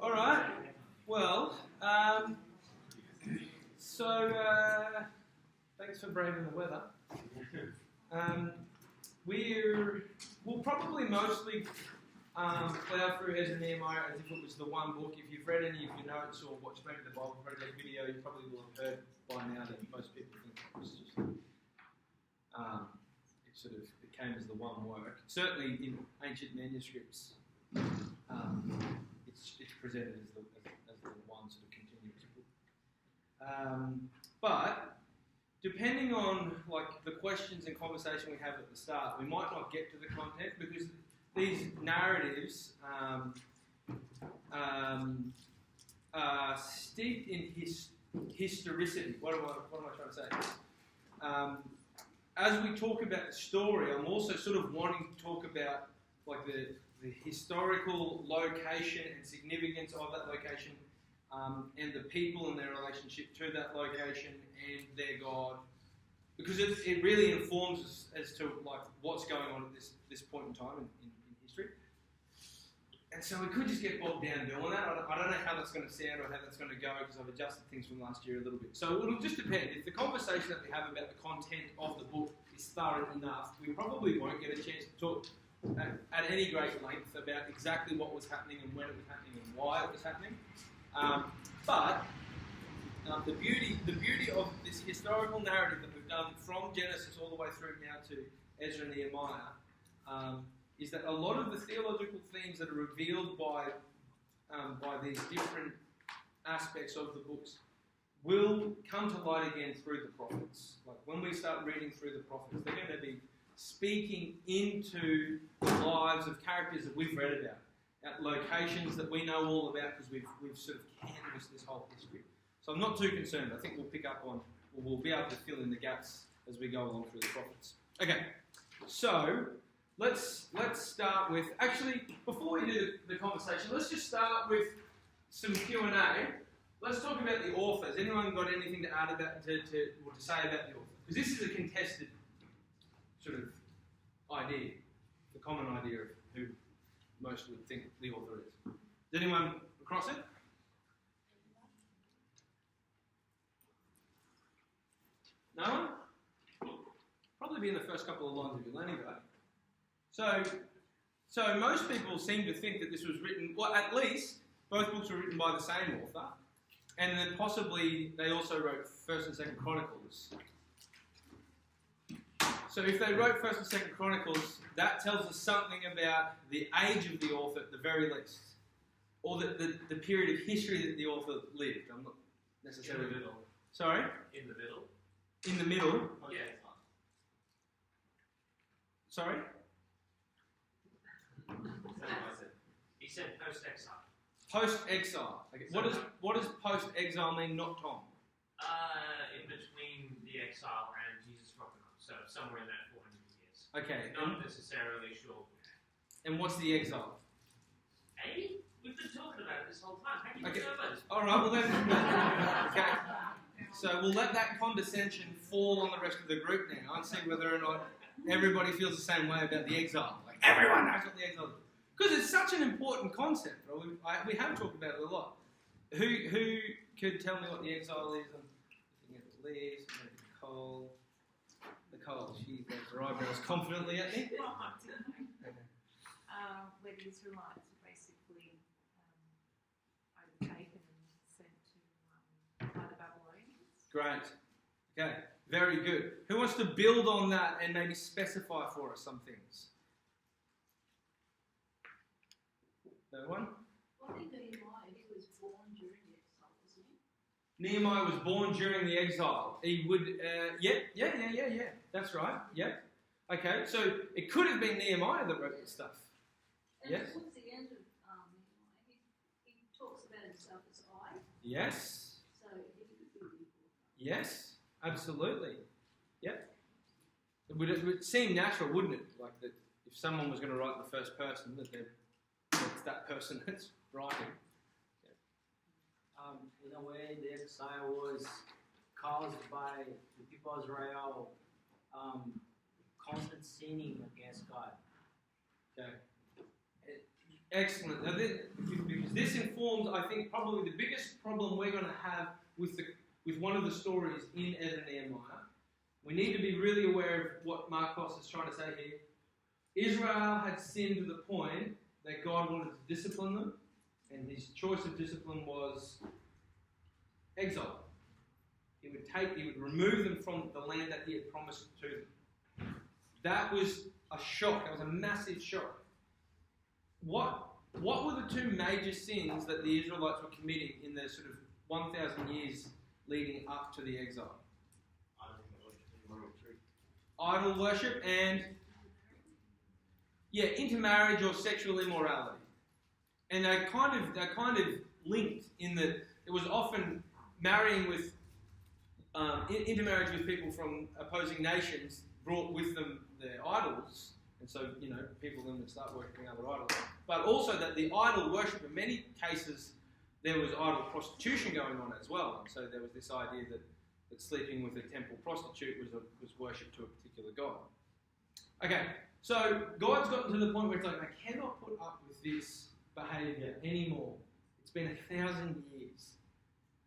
All right. Well, thanks for braving the weather. We'll probably mostly plough through Ezra and Nehemiah as if it was the one book. If you've read any of your notes or watched maybe the Bible Project video, you probably will have heard by now that most people think it was just it came as the one work. Certainly in ancient manuscripts, it's presented as the one sort of continuous book. But depending on like the questions and conversation we have at the start, we might not get to the content because these narratives are steeped in historicity. What am I trying to say? As we talk about the story, I'm also sort of wanting to talk about like the historical location and significance of that location, and the people and their relationship to that location and their God, because it really informs us as to like what's going on at this point in time in history. And so we could just get bogged down doing that. I don't know how that's going to sound or how that's going to go because I've adjusted things from last year a little bit. So it'll just depend. If the conversation that we have about the content of the book is thorough enough, we probably won't get a chance to talk at any great length about exactly what was happening and when it was happening and why it was happening. But the beauty of this historical narrative that we've done from Genesis all the way through now to Ezra and Nehemiah is that a lot of the theological themes that are revealed by these different aspects of the books will come to light again through the prophets. Like when we start reading through the prophets, they're going to be speaking into the lives of characters that we've read about, at locations that we know all about because we've sort of canvassed this whole history. So I'm not too concerned. I think we'll pick up on, or we'll be able to fill in the gaps as we go along through the prophets. Okay, so let's start with, actually, before we do the conversation, let's just start with some Q&A. Let's talk about the authors. Anyone got anything to add about, to say about the author? Because this is a contested sort of idea, the common idea of who most would think the author is. Is anyone across it? No one? Probably be in the first couple of lines of your learning guide. So most people seem to think that this was written, well, at least both books were written by the same author, and then possibly they also wrote 1st and 2nd Chronicles. So if they wrote 1st and 2nd Chronicles, that tells us something about the age of the author at the very least, or the period of history that the author lived. I'm not necessarily... In the middle. Sorry? In the middle. In the middle? Yeah. Sorry? He said post-exile. Post-exile. Okay. What does post-exile mean, not Tom? In between the exile and Jesus rocking up. So somewhere in that 400 years. Okay. Not necessarily sure. And what's the exile? Hey, we've been talking about it this whole time. How do you know this? All right, well then. Okay. So we'll let that condescension fall on the rest of the group now and see whether or not everybody feels the same way about the exile. Like everyone knows what the exile is. Because it's such an important concept. Right? We have talked about it a lot. Who could tell me what the exile is? I'm looking at the list. Nicole, she goes her eyebrows confidently at me. Where the Israelites were basically overtaken and sent to by the Babylonians. Great. Okay, very good. Who wants to build on that and maybe specify for us some things? No one? I think Nehemiah, he was born during the exile, wasn't he? Nehemiah was born during the exile. He would, yeah. That's right. Yeah. Okay, so it could have been Nehemiah that wrote this stuff. And yes. towards the end of Nehemiah, he talks about himself as I. Yes. So he could be the author. Yes, absolutely. Yep. It would seem natural, wouldn't it? Like that, if someone was going to write the first person, that it's that person that's writing. In a way, the exile was caused by the people of Israel constant sinning against God. Okay. Excellent. Now, because this informs, I think, probably the biggest problem we're going to have with one of the stories in Ezra and Nehemiah. We need to be really aware of what Marcos is trying to say here. Israel had sinned to the point that God wanted to discipline them, and his choice of discipline was exile. He would remove them from the land that he had promised to them. That was a shock. That was a massive shock. What were the two major sins that the Israelites were committing in the sort of 1,000 years leading up to the exile? Idol worship and intermarriage or sexual immorality. And they're kind of linked in that it was often marrying with intermarriage with people from opposing nations brought with them their idols, and so people then would start worshipping other idols. But also that the idol worship, in many cases, there was idol prostitution going on as well, and so there was this idea that sleeping with a temple prostitute was worship to a particular god. Okay, so God's gotten to the point where it's like, I cannot put up with this behaviour anymore. It's been 1,000 years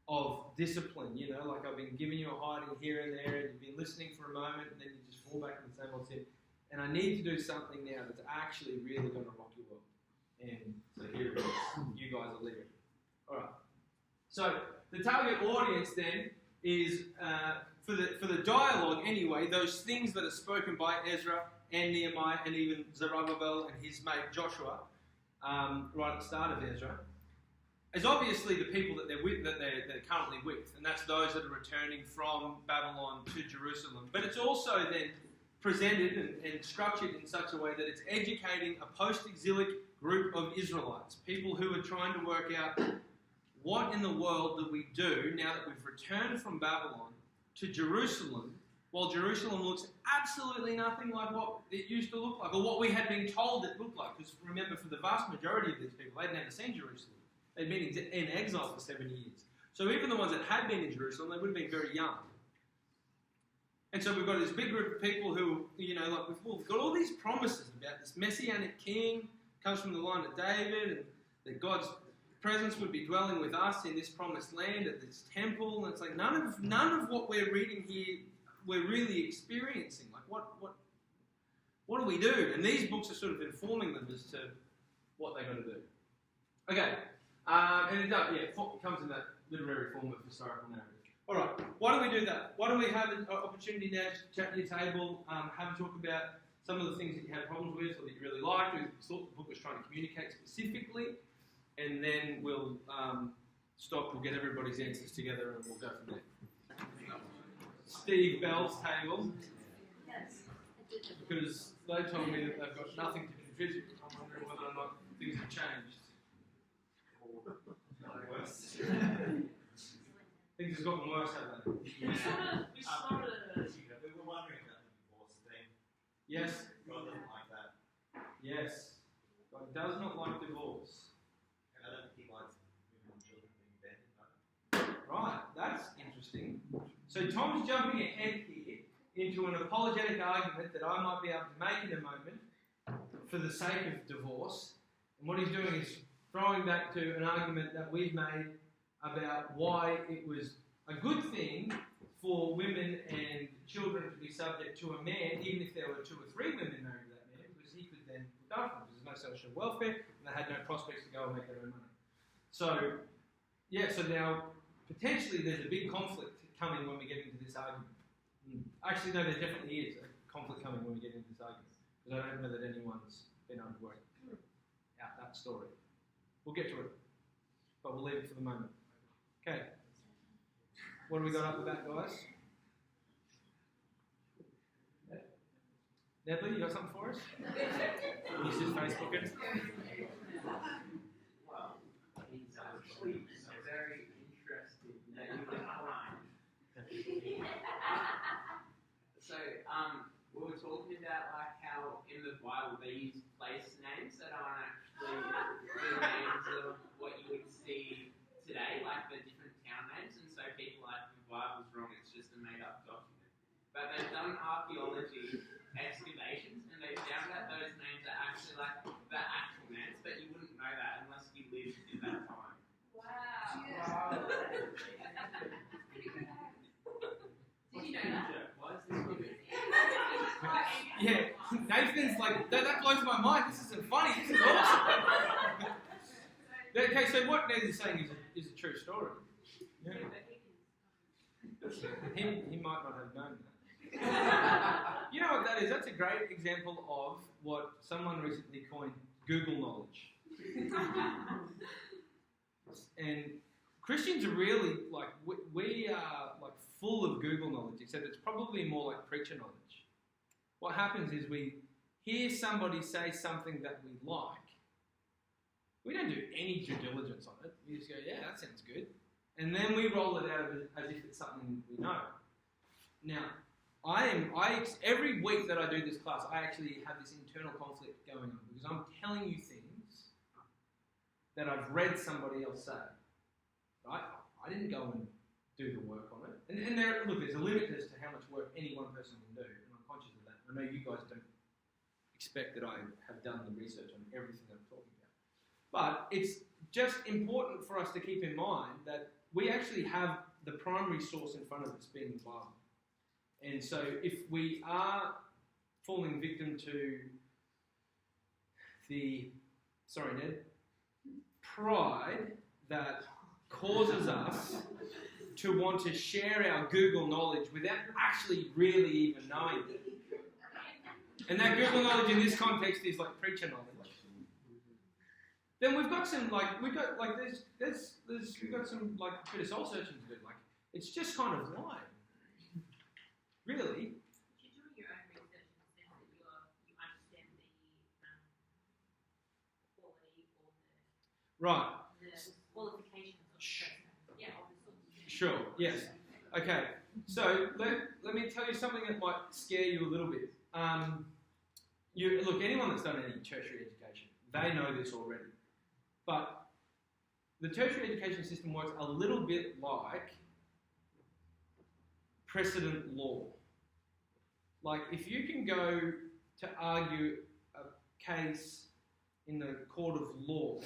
of discipline, like I've been giving you a hiding here and there, and you've been listening for a moment, and then you just fall back in the same old sin. And I need to do something now that's actually really going to rock your world. And so here it is. You guys are living. All right. So the target audience then is, for the dialogue anyway, those things that are spoken by Ezra and Nehemiah and even Zerubbabel and his mate Joshua, right at the start of Ezra, is obviously the people that they're currently with, and that's those that are returning from Babylon to Jerusalem. But it's also then presented and structured in such a way that it's educating a post-exilic group of Israelites, people who are trying to work out what in the world do we do now that we've returned from Babylon to Jerusalem, while Jerusalem looks absolutely nothing like what it used to look like, or what we had been told it looked like. Because remember, for the vast majority of these people, they'd never seen Jerusalem. They'd been in exile for 70 years. So even the ones that had been in Jerusalem, they would have been very young. And so we've got this big group of people who, we've got all these promises about this messianic king, comes from the line of David, and that God's presence would be dwelling with us in this promised land at this temple. And it's like none of what we're reading here we're really experiencing. Like what do we do? And these books are sort of informing them as to what they've got to do. Okay. And it comes in that literary form of historical narrative. All right, why don't we do that? Why don't we have an opportunity now to chat at your table, have a talk about some of the things that you had problems with or that you really liked, or you thought the book was trying to communicate specifically, and then we'll stop, we'll get everybody's answers together, and we'll go from there. Steve Bell's table, because they told me that they've got nothing to contribute. I'm wondering whether or not things have changed. Worse. Things have gotten worse, haven't they? We started We were wondering about the divorce thing. Yes. God doesn't like that. Yes. God does not like divorce. And I don't think he likes women and children being abandoned. Right, that's interesting. So Tom's jumping ahead here into an apologetic argument that I might be able to make in a moment for the sake of divorce. And what he's doing is throwing back to an argument that we've made about why it was a good thing for women and children to be subject to a man, even if there were 2 or 3 women married to that man, because he could then look after them. There's no social welfare, and they had no prospects to go and make their own money. So now, potentially there's a big conflict coming when we get into this argument. Actually, no, there definitely is a conflict coming when we get into this argument, because I don't know that anyone's been able to work out that story. We'll get to it, but we'll leave it for the moment. Okay. What do we got up the back, guys? Nedley, you got something for us? He's just Facebooking. Well, he's actually very interested that you declined. So, we were talking about like how in the Bible they use place names that aren't actually the names of what you would see today, like the different town names, and so people like the Bible's wrong, it's just a made-up document. But they've done archaeology excavations, and they found that those names are actually like the actual Nathan's like, that blows my mind. This isn't funny. This is awesome. Okay, so what Ned is saying is a true story. Yeah. He might not have known that. You know what that is? That's a great example of what someone recently coined Google knowledge. And Christians are really like, we are like full of Google knowledge, except it's probably more like preacher knowledge. What happens is we hear somebody say something that we like. We don't do any due diligence on it. We just go, yeah, that sounds good. And then we roll it out as if it's something we know. Now, every week that I do this class, I actually have this internal conflict going on because I'm telling you things that I've read somebody else say. Right? I didn't go and do the work on it. And there's a limit as to how much work any one person can do, and I'm conscious of that. I know you guys don't expect that I have done the research on everything that I'm talking about. But it's just important for us to keep in mind that we actually have the primary source in front of us being the Bible. And so if we are falling victim to pride that causes us to want to share our Google knowledge without actually really even knowing it. And that Google knowledge in this context is like preacher knowledge. Then we've got some we've got some bit of soul searching to do. Like it's just kind of lying. Really? You're doing your own research in the sense that you understand the quality or the qualifications of the person. Yeah, of the sort of thing. Sure, yes. Okay, so let me tell you something that might scare you a little bit. Look, anyone that's done any tertiary education, they know this already. But the tertiary education system works a little bit like precedent law. Like if you can go to argue a case in the court of law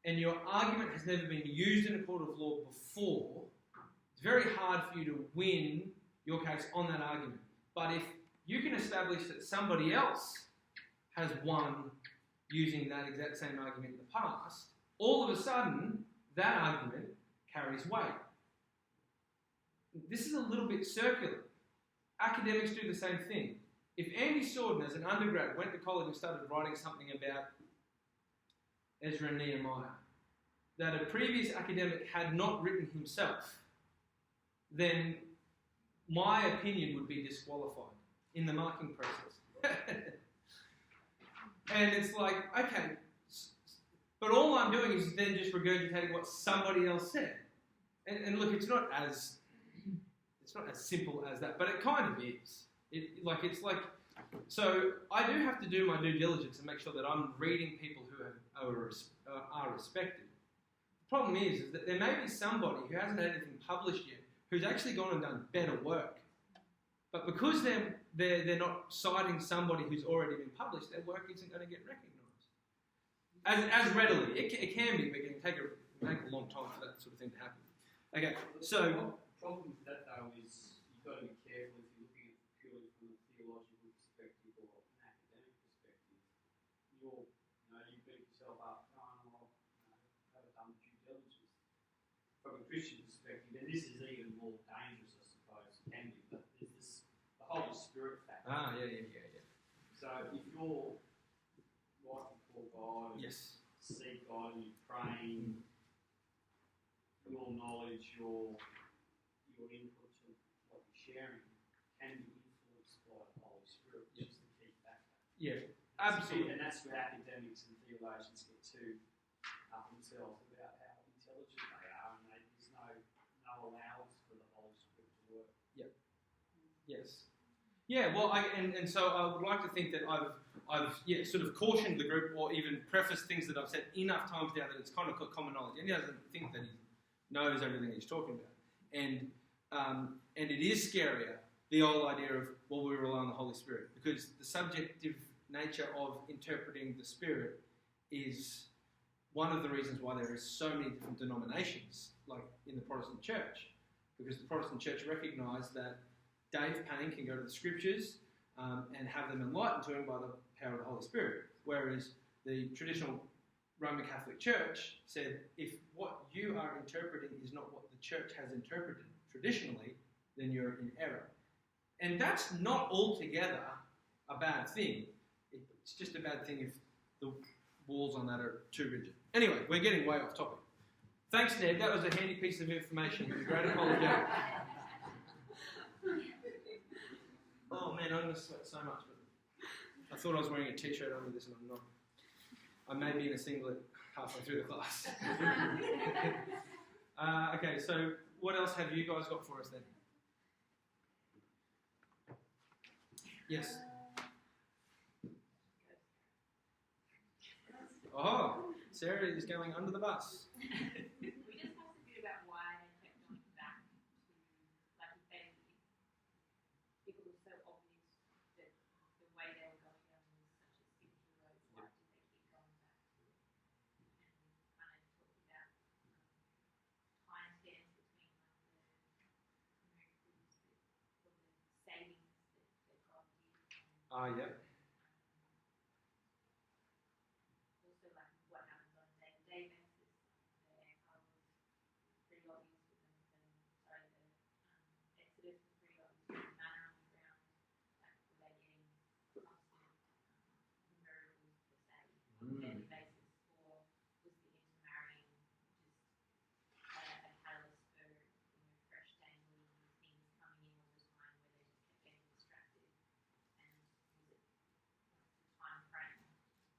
and your argument has never been used in a court of law before, it's very hard for you to win your case on that argument. But if you can establish that somebody else has won using that exact same argument in the past, all of a sudden that argument carries weight. This is a little bit circular. Academics do the same thing. If Andy Sorden, as an undergrad, went to college and started writing something about Ezra and Nehemiah that a previous academic had not written himself, then my opinion would be disqualified in the marking process. And it's like, okay, but all I'm doing is then just regurgitating what somebody else said. And look, it's not as simple as that, but it kind of is. So I do have to do my due diligence and make sure that I'm reading people who are respected. The problem is that there may be somebody who hasn't had anything published yet who's actually gone and done better work. But because they're not citing somebody who's already been published, their work isn't going to get recognised as readily. It can be, but it can take a long time for that sort of thing to happen. Okay, so the problem with that though is you've got to be careful if you're looking at it purely from a theological perspective or an academic perspective. You beat yourself up going, haven't done due diligence. From a Christian perspective, and this is even more dangerous, I suppose, can be, but there's this the Holy Spirit factor. Yeah. So if you're right before God, and Yes. seek God, and you're praying, your knowledge, your input to what you're sharing can be influenced by the Holy Spirit, which is the key factor. Yeah, absolutely. And that's where academics and theologians get too up themselves about how intelligent they are, and there's no allowance for the Holy Spirit to work. Yes. Yeah, well, and so I would like to think that I've sort of cautioned the group or even prefaced things that I've said enough times now that it's kind of common knowledge. And he doesn't think that he knows everything he's talking about. And it is scarier, the whole idea of, well, we rely on the Holy Spirit, because the subjective nature of interpreting the Spirit is one of the reasons why there are so many different denominations, like in the Protestant church, because the Protestant church recognised that Dave Payne can go to the Scriptures, and have them enlightened to him by the power of the Holy Spirit. Whereas the traditional Roman Catholic Church said, if what you are interpreting is not what the church has interpreted traditionally, then you're in error. And that's not altogether a bad thing. It's just a bad thing if the walls on that are too rigid. Anyway, we're getting way off topic. Thanks, Ned. That was a handy piece of information. Great apology. Oh man, I'm going to sweat so much. But I thought I was wearing a t-shirt under this and I'm not. I may be in a singlet halfway through the class. Okay, so what else have you guys got for us then? Yes. Oh, Sarah is going under the bus. We just asked a bit about why they kept going back to, like, if it was so obvious that the way they were going down was such a signature road, why did they keep going back to it? And kind of talk about time spans between the miracles or the savings that God did. Yep. Also, like, what happens on a day-to-day basis. The exile was pretty obvious with them. The Exodus was pretty obvious with the manna on the ground. Like, were they getting constant miracles per se on a daily basis, or was the intermarrying just a catalyst for fresh dangling things coming in all the time, where they just kept getting distracted? And was it the time frame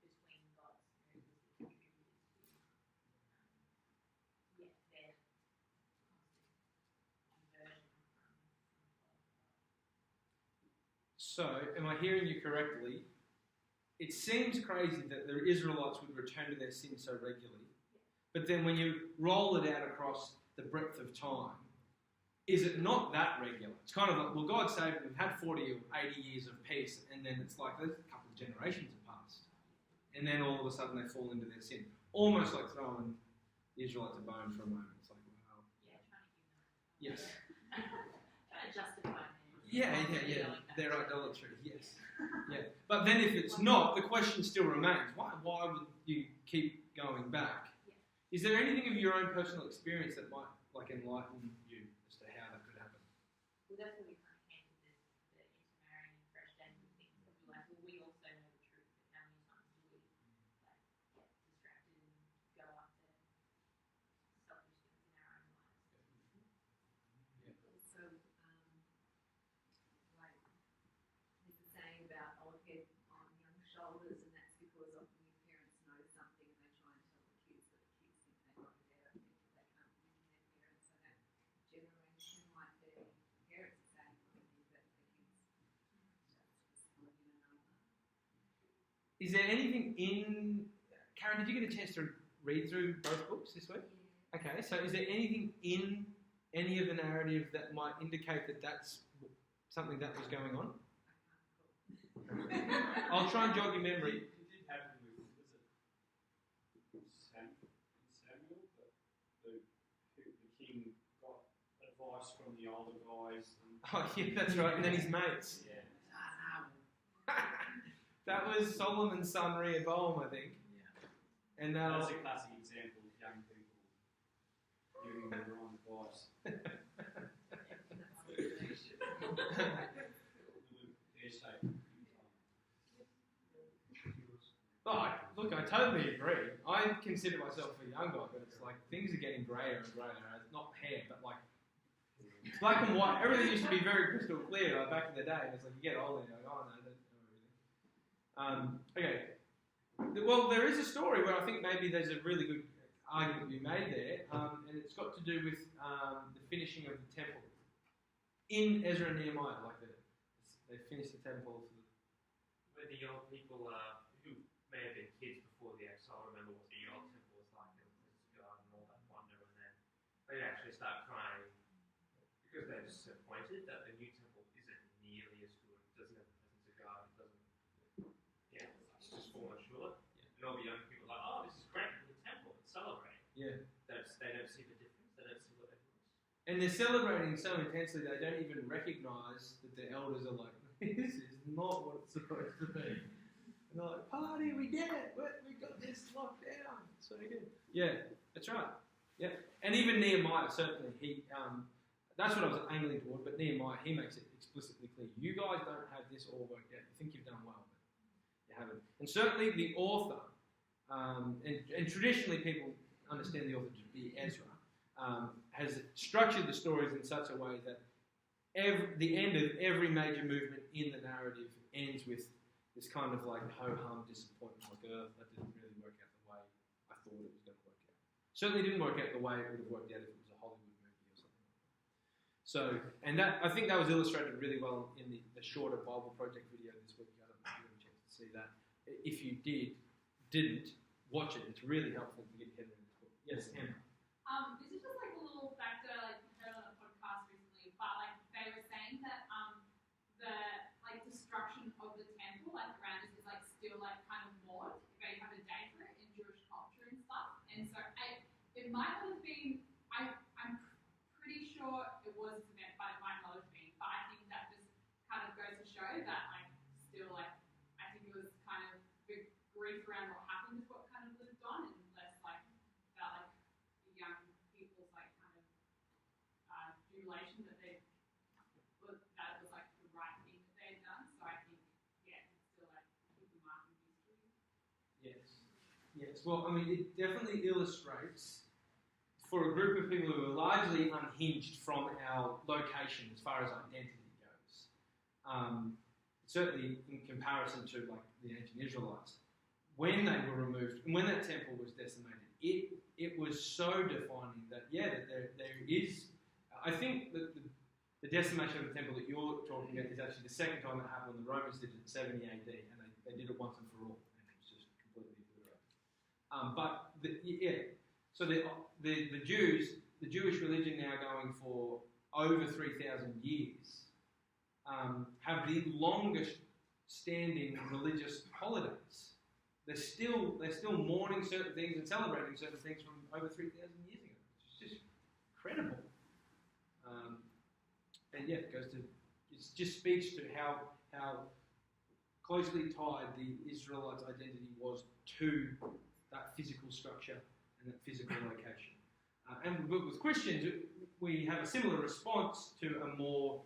between God's miracles that contributed to their constant conversion from God? So, am I hearing you correctly? It seems crazy that the Israelites would return to their sin so regularly, but then when you roll it out across the breadth of time, is it not that regular? It's kind of like, well, God saved them, we've had 40 or 80 years of peace, and then it's like there's a couple of generations have passed. And then all of a sudden they fall into their sin. Almost like throwing the Israelites a bone for a moment. It's like, wow. Yeah, trying to humanize. Yes. Trying to justify them. Yeah. Their idolatry, yes. Yeah. But then if it's not, the question still remains. Why would you keep going back? Yeah. Is there anything of your own personal experience that might enlighten you as to how that could happen? Well, that's what we kind of handled this, the intermarrying and fresh dangling things. Because we're like, well, we also know the truth, but how many times do we get distracted and go after selfish things in our own lives? Also, like there's a saying about old head on young shoulders, and that's because often your parents know something and they try and tell the kids, but the kids think they know it better, think that they can't believe in their parents. So that generation might be the parents are saying one thing, but the kids just telling you another. Is there anything in... Karen, did you get a chance to read through both books this week? Okay, so is there anything in any of the narrative that might indicate that that's something that was going on? I'll try and jog your memory. It did happen with, was it Samuel? The king got advice from the older guys. Oh, yeah, that's right. And then his mates. Yeah. That was Solomon's son Rehoboam, I think. Yeah. And That's a classic example of young people giving the wrong advice. Oh, look, I totally agree. I consider myself a young guy, but it's like things are getting greyer and greyer. It's not hair, but like black and white. Everything used to be very crystal clear back in the day. And it's like you get older and you're like, oh no, I don't know everything. Okay. Well, there is a story where I think maybe there's a really good argument to be made there, and it's got to do with the finishing of the temple in Ezra and Nehemiah. Like they finished the temple. Where the old people who may have been kids before the exile remember what the old temple was like. There was this garden and all that wonder, and then they actually start crying because they're disappointed that the new temple isn't nearly as good. It doesn't have the presence of God. It doesn't. Yeah, it's just fallen short. Yeah. And all the young people are like, oh, this is great for the temple. And celebrate. Yeah. They don't see the difference. They don't see what they've lost. And they're celebrating so intensely they don't even recognise that the elders are like, this is not what it's supposed to be. And they're like, party, we did it. We got this locked down. So good. Yeah, that's right. Yeah. And even Nehemiah, certainly, that's what I was angling toward, but Nehemiah, he makes it explicitly clear. You guys don't have this all worked out. You think you've done well, but you haven't. And certainly the author, and traditionally people understand the author to be Ezra, has structured the stories in such a way that the end of every major movement in the narrative ends with this kind of like ho-hum disappointment, like, that didn't really work out the way I thought it was going to work out. Certainly didn't work out the way it would have worked out if it was a Hollywood movie or something like that. So, and that, I think that was illustrated really well in the shorter Bible Project video this week. I don't know if you had a chance to see that. If you didn't, watch it. It's really helpful to get your head around this book. Yes, Emma. This is just like a little factor, like I heard on a podcast recently, but like they were saying that the like destruction of the temple, like around us, is like still like kind of mourned. They have a day for it in Jewish culture and stuff. And so it might not have been. I'm pretty sure it was this event, but it might not have been. But I think that just kind of goes to show that like still like I think it was kind of the grief around what happened is what kind of lived on, and less like about like the young people's like kind of jubilation that that was like the right thing that they had done. So I think it's still like people marking history. Yes. Well, I mean, it definitely illustrates for a group of people who are largely unhinged from our location as far as identity goes. Certainly in comparison to like the ancient Israelites, when they were removed, and when that temple was decimated, it was so defining that that there is. I think that the decimation of the temple that you're talking about is actually the second time it happened. The Romans did it in 70 AD, and they did it once and for all, and it was just completely obliterated. So the Jews, the Jewish religion now going for over 3,000 years, have the longest standing religious holidays. They're still mourning certain things and celebrating certain things from over 3,000 years ago. It's just incredible. And it just speaks to how closely tied the Israelites' identity was to that physical structure and that physical location. And with Christians, we have a similar response to a more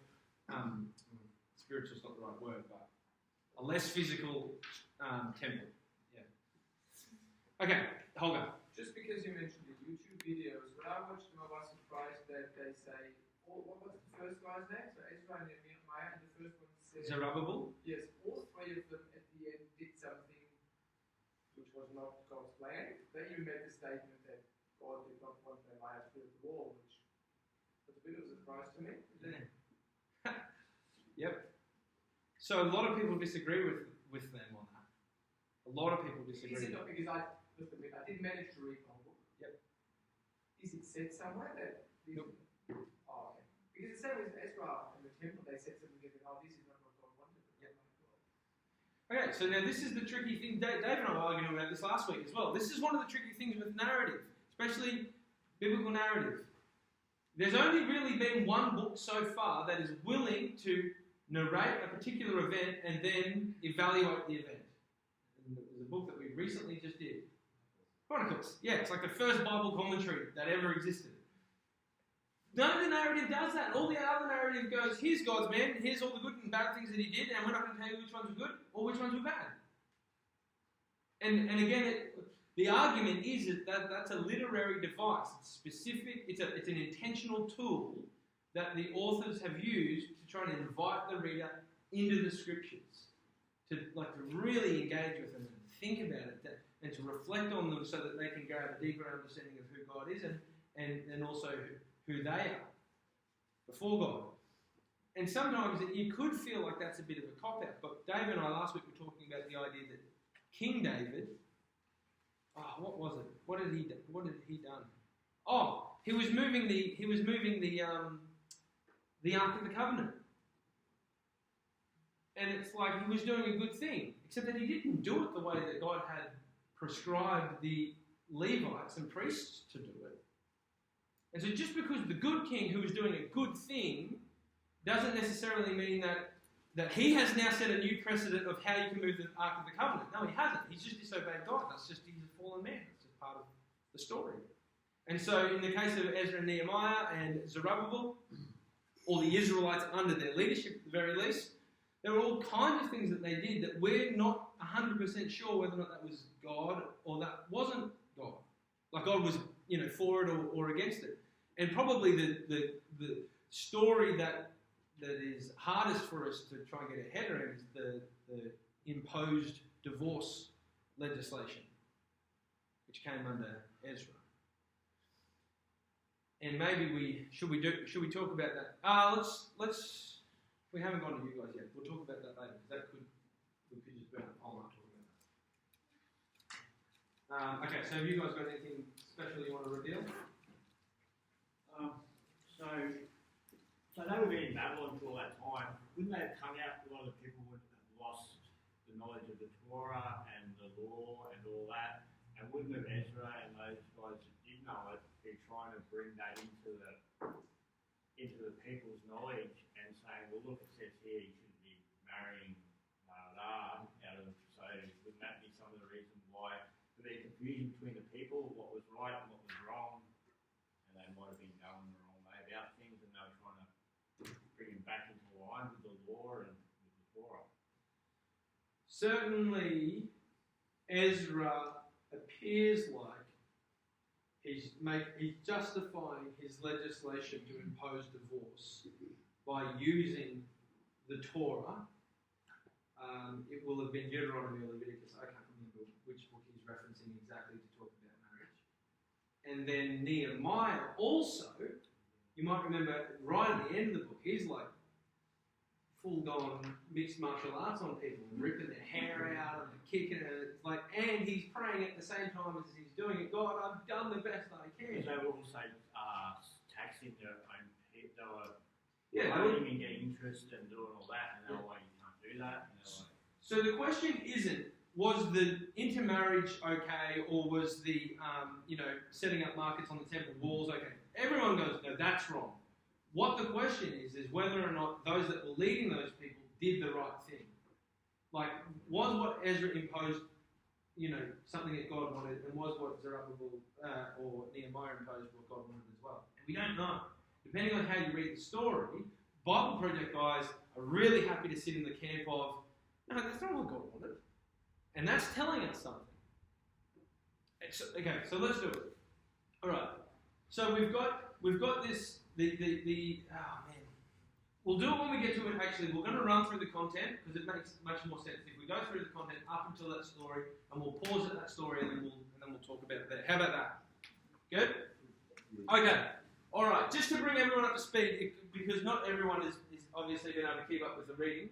spiritual is not the right word, but a less physical temple. Yeah. Okay, Holger. Just because you mentioned the YouTube videos, when I watched them, I was surprised that they say, what was the first guy's name? So Ezra and Nehemiah, and the first one said... Zerubbabel? Yes, all three of them at the end did something which was not God's plan. They even made the statement that God did not want Nehemiah to build the wall, which was a bit of a surprise to me. Yep. So a lot of people disagree with them on that. A lot of people disagree. Is it not because I didn't manage to read the whole book? Yep. Is it said somewhere that... Nope. Oh, okay. Because the same with Ezra and the temple, they said something like, this is not what God wanted. Yep. Okay, so now this is the tricky thing. Dave and I were arguing about this last week as well. This is one of the tricky things with narrative, especially biblical narrative. There's only really been one book so far that is willing to narrate a particular event and then evaluate the event. And there's a book that we recently just did. Chronicles. Yeah, it's like the first Bible commentary that ever existed. None of the narrative does that. All the other narrative goes, here's God's man, here's all the good and bad things that he did, and we're not going to tell you which ones were good or which ones were bad. And again, the argument is that that's a literary device. It's specific, it's an intentional tool that the authors have used to try and invite the reader into the scriptures, to really engage with them and think about it, and to reflect on them so that they can gain a deeper understanding of who God is and also who they are before God. And sometimes you could feel like that's a bit of a cop-out, but Dave and I last week were talking about the idea that King David, what was it? What had he done? Oh, he was moving the Ark of the Covenant. And it's like he was doing a good thing, except that he didn't do it the way that God had prescribed the Levites and priests to do it. And so just because the good king who was doing a good thing doesn't necessarily mean that that he has now set a new precedent of how you can move the Ark of the Covenant. No, he hasn't. He's just disobeyed God. He's a fallen man. That's just part of the story. And so in the case of Ezra and Nehemiah and Zerubbabel, or the Israelites under their leadership at the very least, there were all kinds of things that they did that we're not 100% sure whether or not that was God or that wasn't God. Like God was, for it or against it. And probably the story that is hardest for us to try and get a head around is the imposed divorce legislation, which came under Ezra. And maybe should we talk about that? Let's we haven't gone to you guys yet. We'll talk about that later because we could just burn up the whole night talking about that. Okay, so have you guys got anything special you want to reveal? So they were in Babylon for all that time. Wouldn't they have come out? A lot of people would have lost the knowledge of the Torah and the law and all that. And wouldn't have Ezra and those guys that did know it be trying to bring that into the people's knowledge and saying, well, look, it says here you shouldn't be marrying out of so wouldn't that be some of the reason why there be confusion between the people, what was right and what was wrong, and they might have been going the wrong way about things, and they were trying to bring them back into line with the law and with the Torah. Certainly, Ezra appears like he's justifying his legislation to impose divorce by using the Torah. It will have been Deuteronomy or Leviticus. I can't remember which book he's referencing exactly to talk about marriage. And then Nehemiah also, you might remember right at the end of the book, he's like full-on mixed martial arts on people, ripping their hair out and kicking it. It's like, and he's praying at the same time as he's doing it. God, I've done the best I can. They were also taxing their own people. They Yeah, were loaning and getting interest and doing all that, and they were like, you can't do that. And they were like, so the question isn't, was the intermarriage okay, or was the setting up markets on the temple walls okay? Everyone goes, no, that's wrong. What the question is whether or not those that were leading those people did the right thing. Like, was what Ezra imposed, something that God wanted, and was what Zerubbabel or Nehemiah imposed what God wanted as well? And we don't know. Depending on how you read the story, Bible Project guys are really happy to sit in the camp of, no, that's not what God wanted. And that's telling us something. Okay, so let's do it. All right. So we've got this. Oh man, we'll do it when we get to it. Actually, we're going to run through the content because it makes much more sense if we go through the content up until that story, and we'll pause at that story, and then we'll talk about it there. How about that? Good. Okay. All right. Just to bring everyone up to speed, because not everyone is obviously been able to keep up with the reading.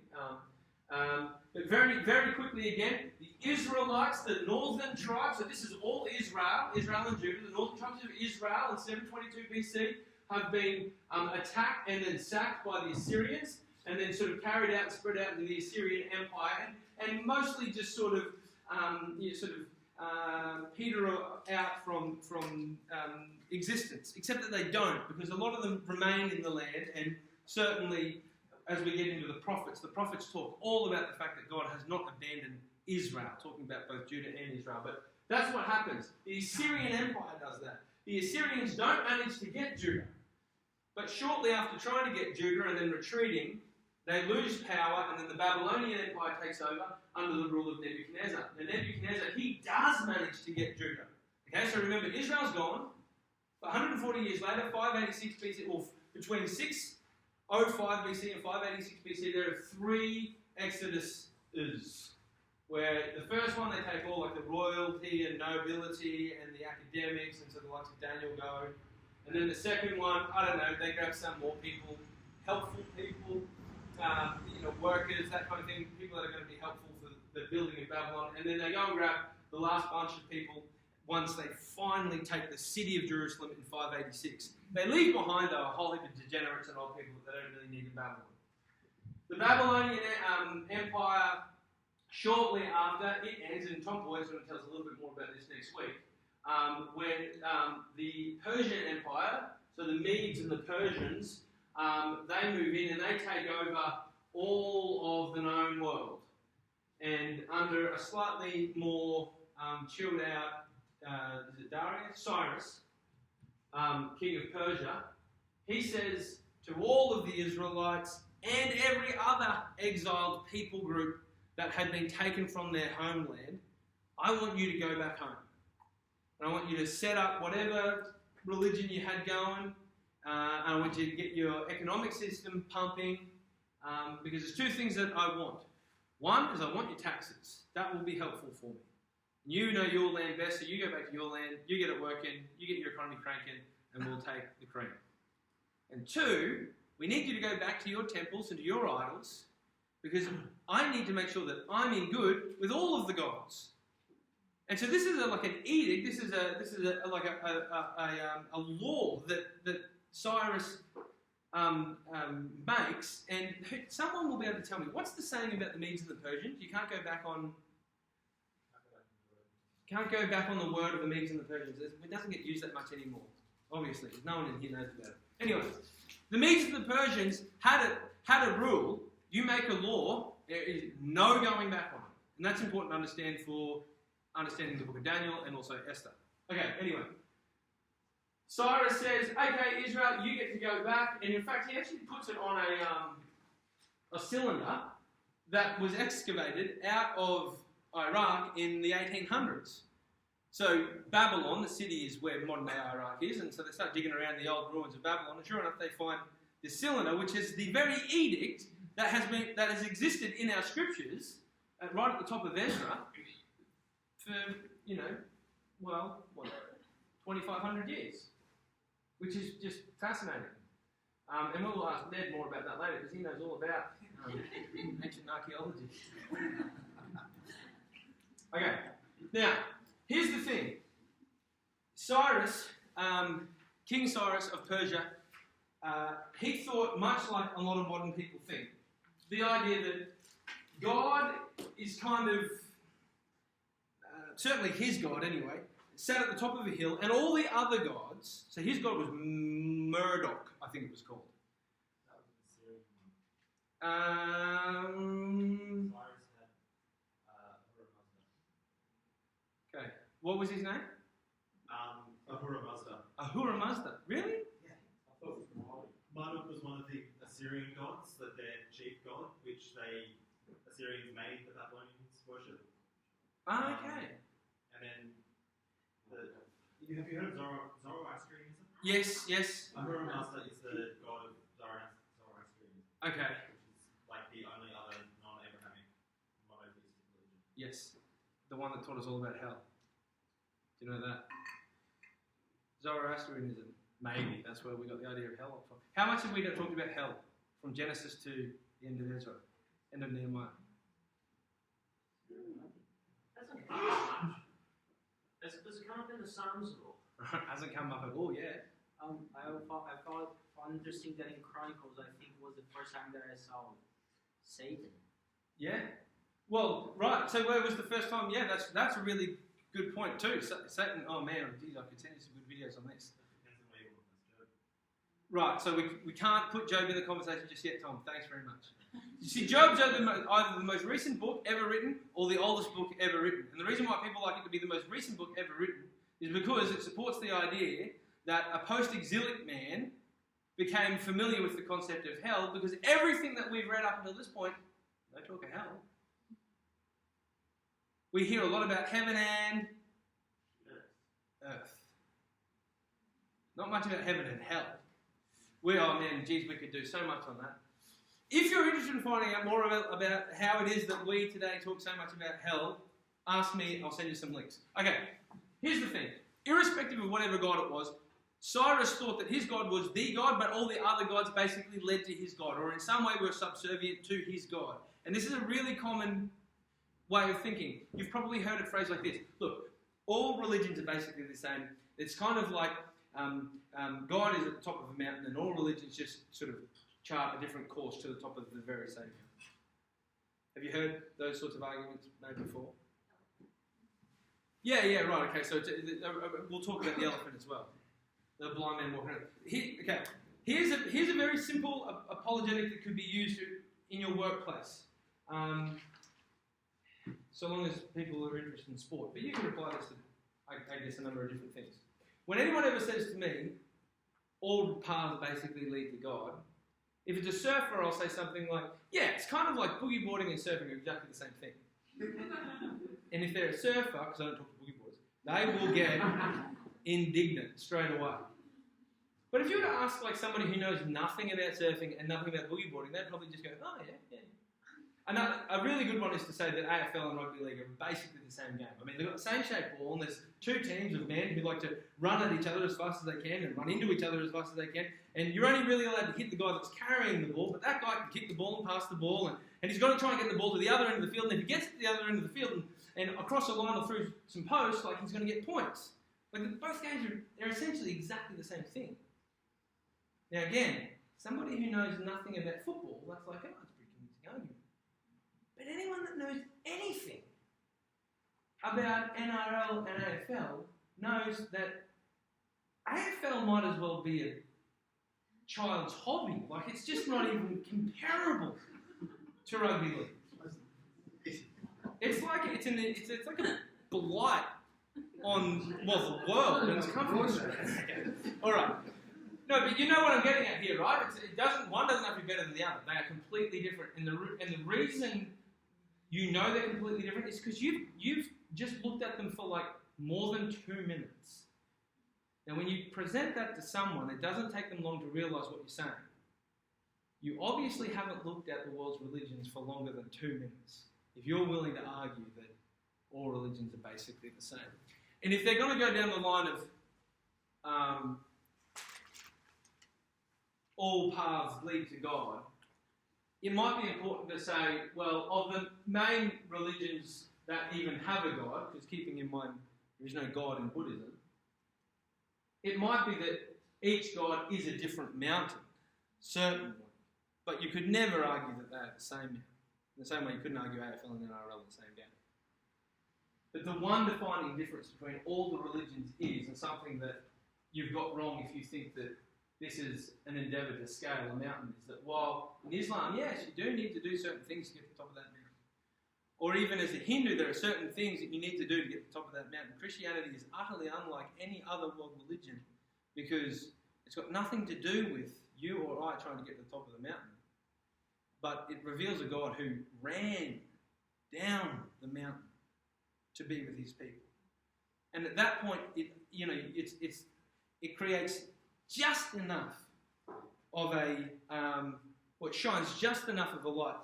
But very, very quickly again, the Israelites, the northern tribes. So this is all Israel and Judah. The northern tribes of Israel in 722 BC. Have been attacked and then sacked by the Assyrians, and then sort of carried out and spread out into the Assyrian Empire, and mostly just sort of peter out from existence. Except that they don't, because a lot of them remain in the land, and certainly as we get into the prophets talk all about the fact that God has not abandoned Israel, talking about both Judah and Israel. But that's what happens. The Assyrian Empire does that. The Assyrians don't manage to get Judah. But shortly after trying to get Judah and then retreating, they lose power, and then the Babylonian Empire takes over under the rule of Nebuchadnezzar. Now Nebuchadnezzar, he does manage to get Judah. Okay, so remember, Israel's gone. 140 years later, 586 BC, or between 605 BC and 586 BC, there are 3 exoduses. Where the first one, they take all like the royalty and nobility and the academics, and so the likes of Daniel go. And then the second one, I don't know, they grab some more people, helpful people, workers, that kind of thing, people that are going to be helpful for the building of Babylon. And then they go and grab the last bunch of people once they finally take the city of Jerusalem in 586. They leave behind a whole heap of degenerates and old people that they don't really need in Babylon. The Babylonian Empire, shortly after, it ends, and Tom Boyd's going to tell us a little bit more about this next week, when the Persian Empire, so the Medes and the Persians, they move in and they take over all of the known world. And under a slightly more chilled out, is it Darius? Cyrus, king of Persia, he says to all of the Israelites and every other exiled people group that had been taken from their homeland, I want you to go back home. And I want you to set up whatever religion you had going. And I want you to get your economic system pumping. Because there's two things that I want. One is I want your taxes. That will be helpful for me. You know your land best, so you go back to your land, you get it working, you get your economy cranking, and we'll take the cream. And two, we need you to go back to your temples and to your idols, because I need to make sure that I'm in good with all of the gods. And so this is like an edict. This is a law that Cyrus makes, and someone will be able to tell me what's the saying about the Medes and the Persians. You can't go back on the word of the Medes and the Persians. It doesn't get used that much anymore. Obviously, no one in here knows about it. Anyway, the Medes and the Persians had a rule. You make a law, there is no going back on it, and that's important to understand for understanding the book of Daniel and also Esther. Okay, anyway. Cyrus says, okay, Israel, you get to go back. And in fact, he actually puts it on a cylinder that was excavated out of Iraq in the 1800s. So Babylon, the city, is where modern-day Iraq is. And so they start digging around the old ruins of Babylon. And sure enough, they find this cylinder, which is the very edict that has existed in our scriptures, right at the top of Ezra, for, 2,500 years. Which is just fascinating. And we'll ask Ned more about that later, because he knows all about ancient archaeology. Okay, now, here's the thing. Cyrus, King Cyrus of Persia, he thought much like a lot of modern people think. The idea that God is kind of, certainly his God anyway, sat at the top of a hill, and all the other gods, so his god was Murdoch, I think it was called. That was the Syrian one. Cyrus had Ahura Mazda. Okay, what was his name? Ahura Mazda. Ahura Mazda, really? Yeah. I thought it was Marduk was one of the Assyrian gods, that their chief god, which Assyrians made the Babylonians worship. Ah, okay. And then have you heard of Zoroastrianism? Yes. Ahura Mazda is the god of Zoroastrianism. Okay. Which is like the only other non-Abrahamic monotheistic religion. Yes, the one that taught us all about hell. Do you know that? Zoroastrianism, maybe. That's where we got the idea of hell from. How much have we talked about hell from Genesis to the end of Ezra, end of Nehemiah? Does it come up in the Psalms at all? Hasn't come up at all yet. I found interesting that in Chronicles, I think was the first time that I saw Satan. Yeah. Well, right. So where was the first time? Yeah, that's a really good point too. Satan. Oh man, geez, I could send you some good videos on this. Right. So we can't put Job in the conversation just yet, Tom. Thanks very much. You see, Job's either the most recent book ever written or the oldest book ever written. And the reason why people like it to be the most recent book ever written is because it supports the idea that a post-exilic man became familiar with the concept of hell, because everything that we've read up until this point, no talk of hell. We hear a lot about heaven and earth. Not much about heaven and hell. We could do so much on that. If you're interested in finding out more about how it is that we today talk so much about hell, ask me, I'll send you some links. Okay, here's the thing. Irrespective of whatever god it was, Cyrus thought that his god was the god, but all the other gods basically led to his god, or in some way were subservient to his god. And this is a really common way of thinking. You've probably heard a phrase like this. Look, all religions are basically the same. It's kind of like God is at the top of a mountain, and all religions just sort of chart a different course to the top of the very same mountain. Have you heard those sorts of arguments made before? Yeah, right, okay, so we'll talk about the elephant as well. The blind man walking around. Here's a very simple apologetic that could be used in your workplace. So long as people are interested in sport. But you can apply this to, I guess, a number of different things. When anyone ever says to me, all paths basically lead to God, if it's a surfer, I'll say something like, yeah, it's kind of like boogie boarding and surfing are exactly the same thing. And if they're a surfer, because I don't talk to boogie boarders, they will get indignant straight away. But if you were to ask like somebody who knows nothing about surfing and nothing about boogie boarding, they'd probably just go, oh yeah. A really good one is to say that AFL and rugby league are basically the same game. I mean, they've got the same shaped ball, and there's two teams of men who like to run at each other as fast as they can and run into each other as fast as they can. And you're only really allowed to hit the guy that's carrying the ball, but that guy can kick the ball and pass the ball, and he's got to try and get the ball to the other end of the field. And if he gets to the other end of the field and across a line or through some posts, like he's going to get points. Like both games are essentially exactly the same thing. Now again, somebody who knows nothing about football, that's like, oh, it's a pretty convincing argument. But anyone that knows anything about NRL and AFL knows that AFL might as well be a child's hobby. Like, it's just not even comparable to rugby league. It's like it's like a blight on the world and it's come from Australia. All right. No, but you know what I'm getting at here, right? One doesn't have to be better than the other. They are completely different, and the reason you know they're completely different is because you've just looked at them for like more than 2 minutes. Now, when you present that to someone, it doesn't take them long to realise what you're saying. You obviously haven't looked at the world's religions for longer than 2 minutes if you're willing to argue that all religions are basically the same. And if they're going to go down the line of all paths lead to God, it might be important to say, well, of the main religions that even have a God, because keeping in mind there is no God in Buddhism, it might be that each God is a different mountain, certainly, but you could never argue that they're the same mountain. In the same way you couldn't argue AFL and NRL in the same game. But the one defining difference between all the religions is, and something that you've got wrong if you think that this is an endeavour to scale a mountain, is that while in Islam, yes, you do need to do certain things to get to the top of that mountain. Or even as a Hindu, there are certain things that you need to do to get to the top of that mountain. Christianity is utterly unlike any other world religion because it's got nothing to do with you or I trying to get to the top of the mountain. But it reveals a God who ran down the mountain to be with his people. And at that point, it creates just enough of what shines just enough of a light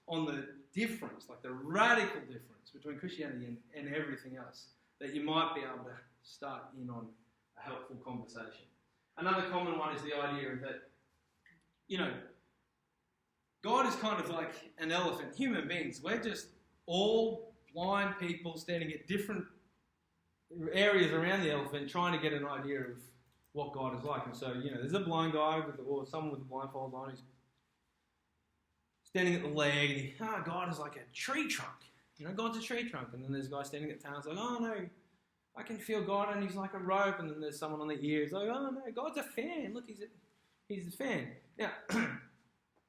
on the difference, like the radical difference between Christianity and everything else, that you might be able to start in on a helpful conversation. Another common one is the idea that, God is kind of like an elephant. Human beings, we're just all blind people standing at different areas around the elephant trying to get an idea of what God is like. And so, there's a blind guy or someone with a blindfold on who's standing at the leg and God is like a tree trunk. God's a tree trunk. And then there's a guy standing at the tail, like, oh no, I can feel God and he's like a rope. And then there's someone on the ear who's like, oh no, God's a fan. Look, he's a fan. Now,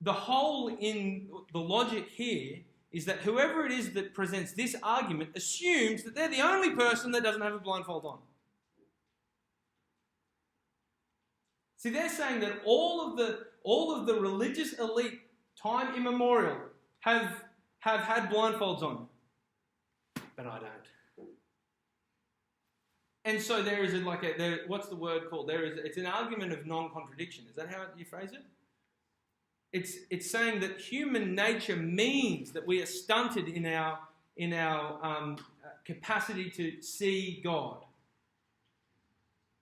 the hole in the logic here is that whoever it is that presents this argument assumes that they're the only person that doesn't have a blindfold on. See, they're saying that all of the religious elite, time immemorial, have had blindfolds on, but I don't. And so there is what's the word called? It's an argument of non-contradiction. Is that how you phrase it? It's saying that human nature means that we are stunted in our capacity to see God.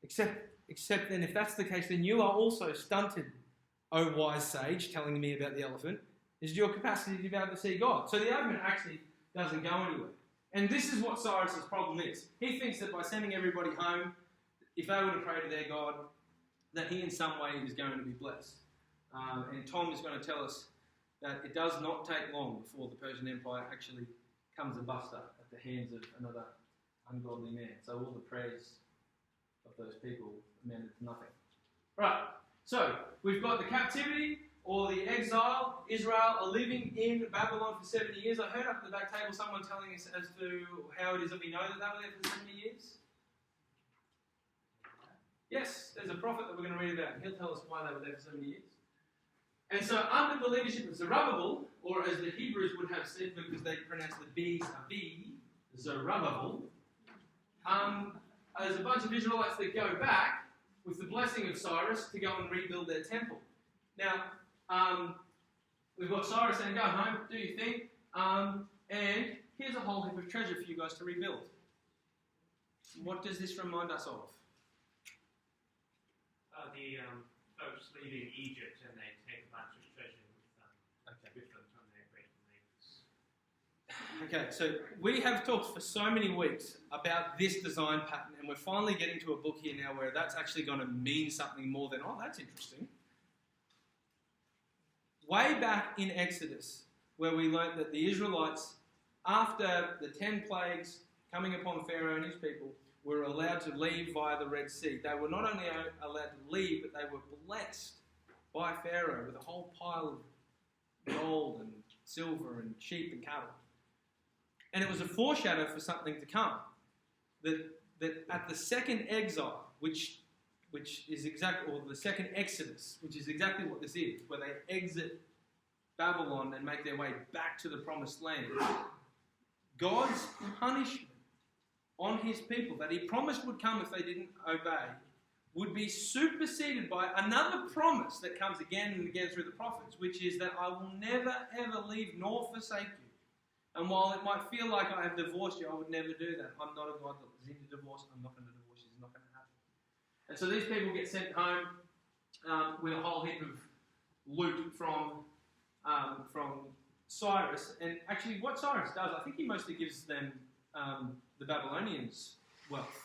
Except then, if that's the case, then you are also stunted, O wise sage, telling me about the elephant, is your capacity to be able to see God. So the argument actually doesn't go anywhere. And this is what Cyrus's problem is. He thinks that by sending everybody home, if they were to pray to their God, that he in some way is going to be blessed. And Tom is going to tell us that it does not take long before the Persian Empire actually comes a buster at the hands of another ungodly man. So all the prayers of those people amounted to nothing. Right, so we've got the captivity, or the exile, Israel are living in Babylon for 70 years. I heard up at the back table someone telling us as to how it is that we know that they were there for 70 years. Yes, there's a prophet that we're going to read about, and he'll tell us why they were there for 70 years. And so under the leadership of Zerubbabel, or as the Hebrews would have said, because they pronounce the B's a B, Zerubbabel, there's a bunch of Israelites that go back with the blessing of Cyrus to go and rebuild their temple. Now, we've got Cyrus saying, go home, do your thing, and here's a whole heap of treasure for you guys to rebuild. What does this remind us of? The folks leaving Egypt and they take a bunch of treasure with them from their great neighbours. Okay, so we have talked for so many weeks about this design pattern, and we're finally getting to a book here now where that's actually going to mean something more than, oh, that's interesting. Way back in Exodus, where we learnt that the Israelites, after the 10 plagues coming upon Pharaoh and his people, were allowed to leave via the Red Sea. They were not only allowed to leave, but they were blessed by Pharaoh with a whole pile of gold and silver and sheep and cattle. And it was a foreshadow for something to come. That at the second exile, which is exactly, or the second Exodus, which is exactly what this is, where they exit Babylon and make their way back to the promised land, God's punishment on his people that he promised would come if they didn't obey would be superseded by another promise that comes again and again through the prophets, which is that I will never ever leave nor forsake you. And while it might feel like I have divorced you, I would never do that. I'm not a God that is into divorce. I'm not going to divorce you. It's not going to happen. And so these people get sent home with a whole heap of loot from Cyrus. And actually what Cyrus does, I think he mostly gives them the Babylonians wealth,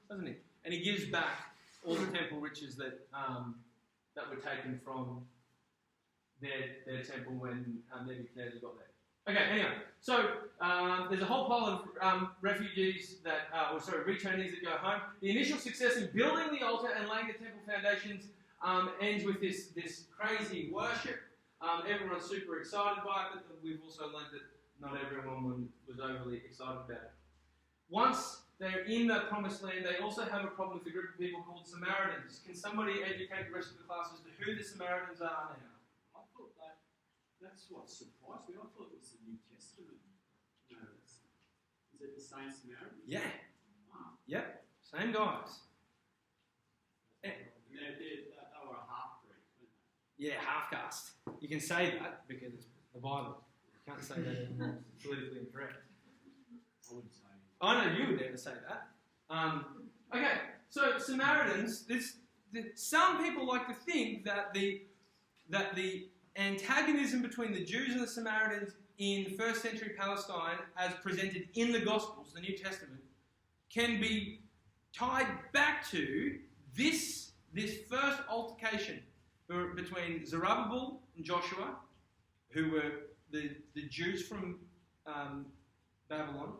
doesn't he? And he gives back all the temple riches that were taken from their temple when Nebuchadnezzar got there. Okay, anyway, so there's a whole pile of refugees returnees that go home. The initial success in building the altar and laying the temple foundations ends with this crazy worship. Everyone's super excited by it, but we've also learned that not everyone was overly excited about it. Once they're in the promised land, they also have a problem with a group of people called Samaritans. Can somebody educate the rest of the class as to who the Samaritans are now? I thought that's what surprised me. I thought it was the New Testament. No, is it the same Samaritans? Yeah. Wow. Yep. Same guys. They were a half-breed, weren't they? Yeah, half-caste. You can say that because it's the Bible. You can't say that anymore. It's politically incorrect. I wouldn't say. I know you would never say that. Okay, so Samaritans. Some people like to think that the antagonism between the Jews and the Samaritans in first century Palestine, as presented in the Gospels, the New Testament, can be tied back to this first altercation between Zerubbabel and Joshua, who were the Jews from Babylon.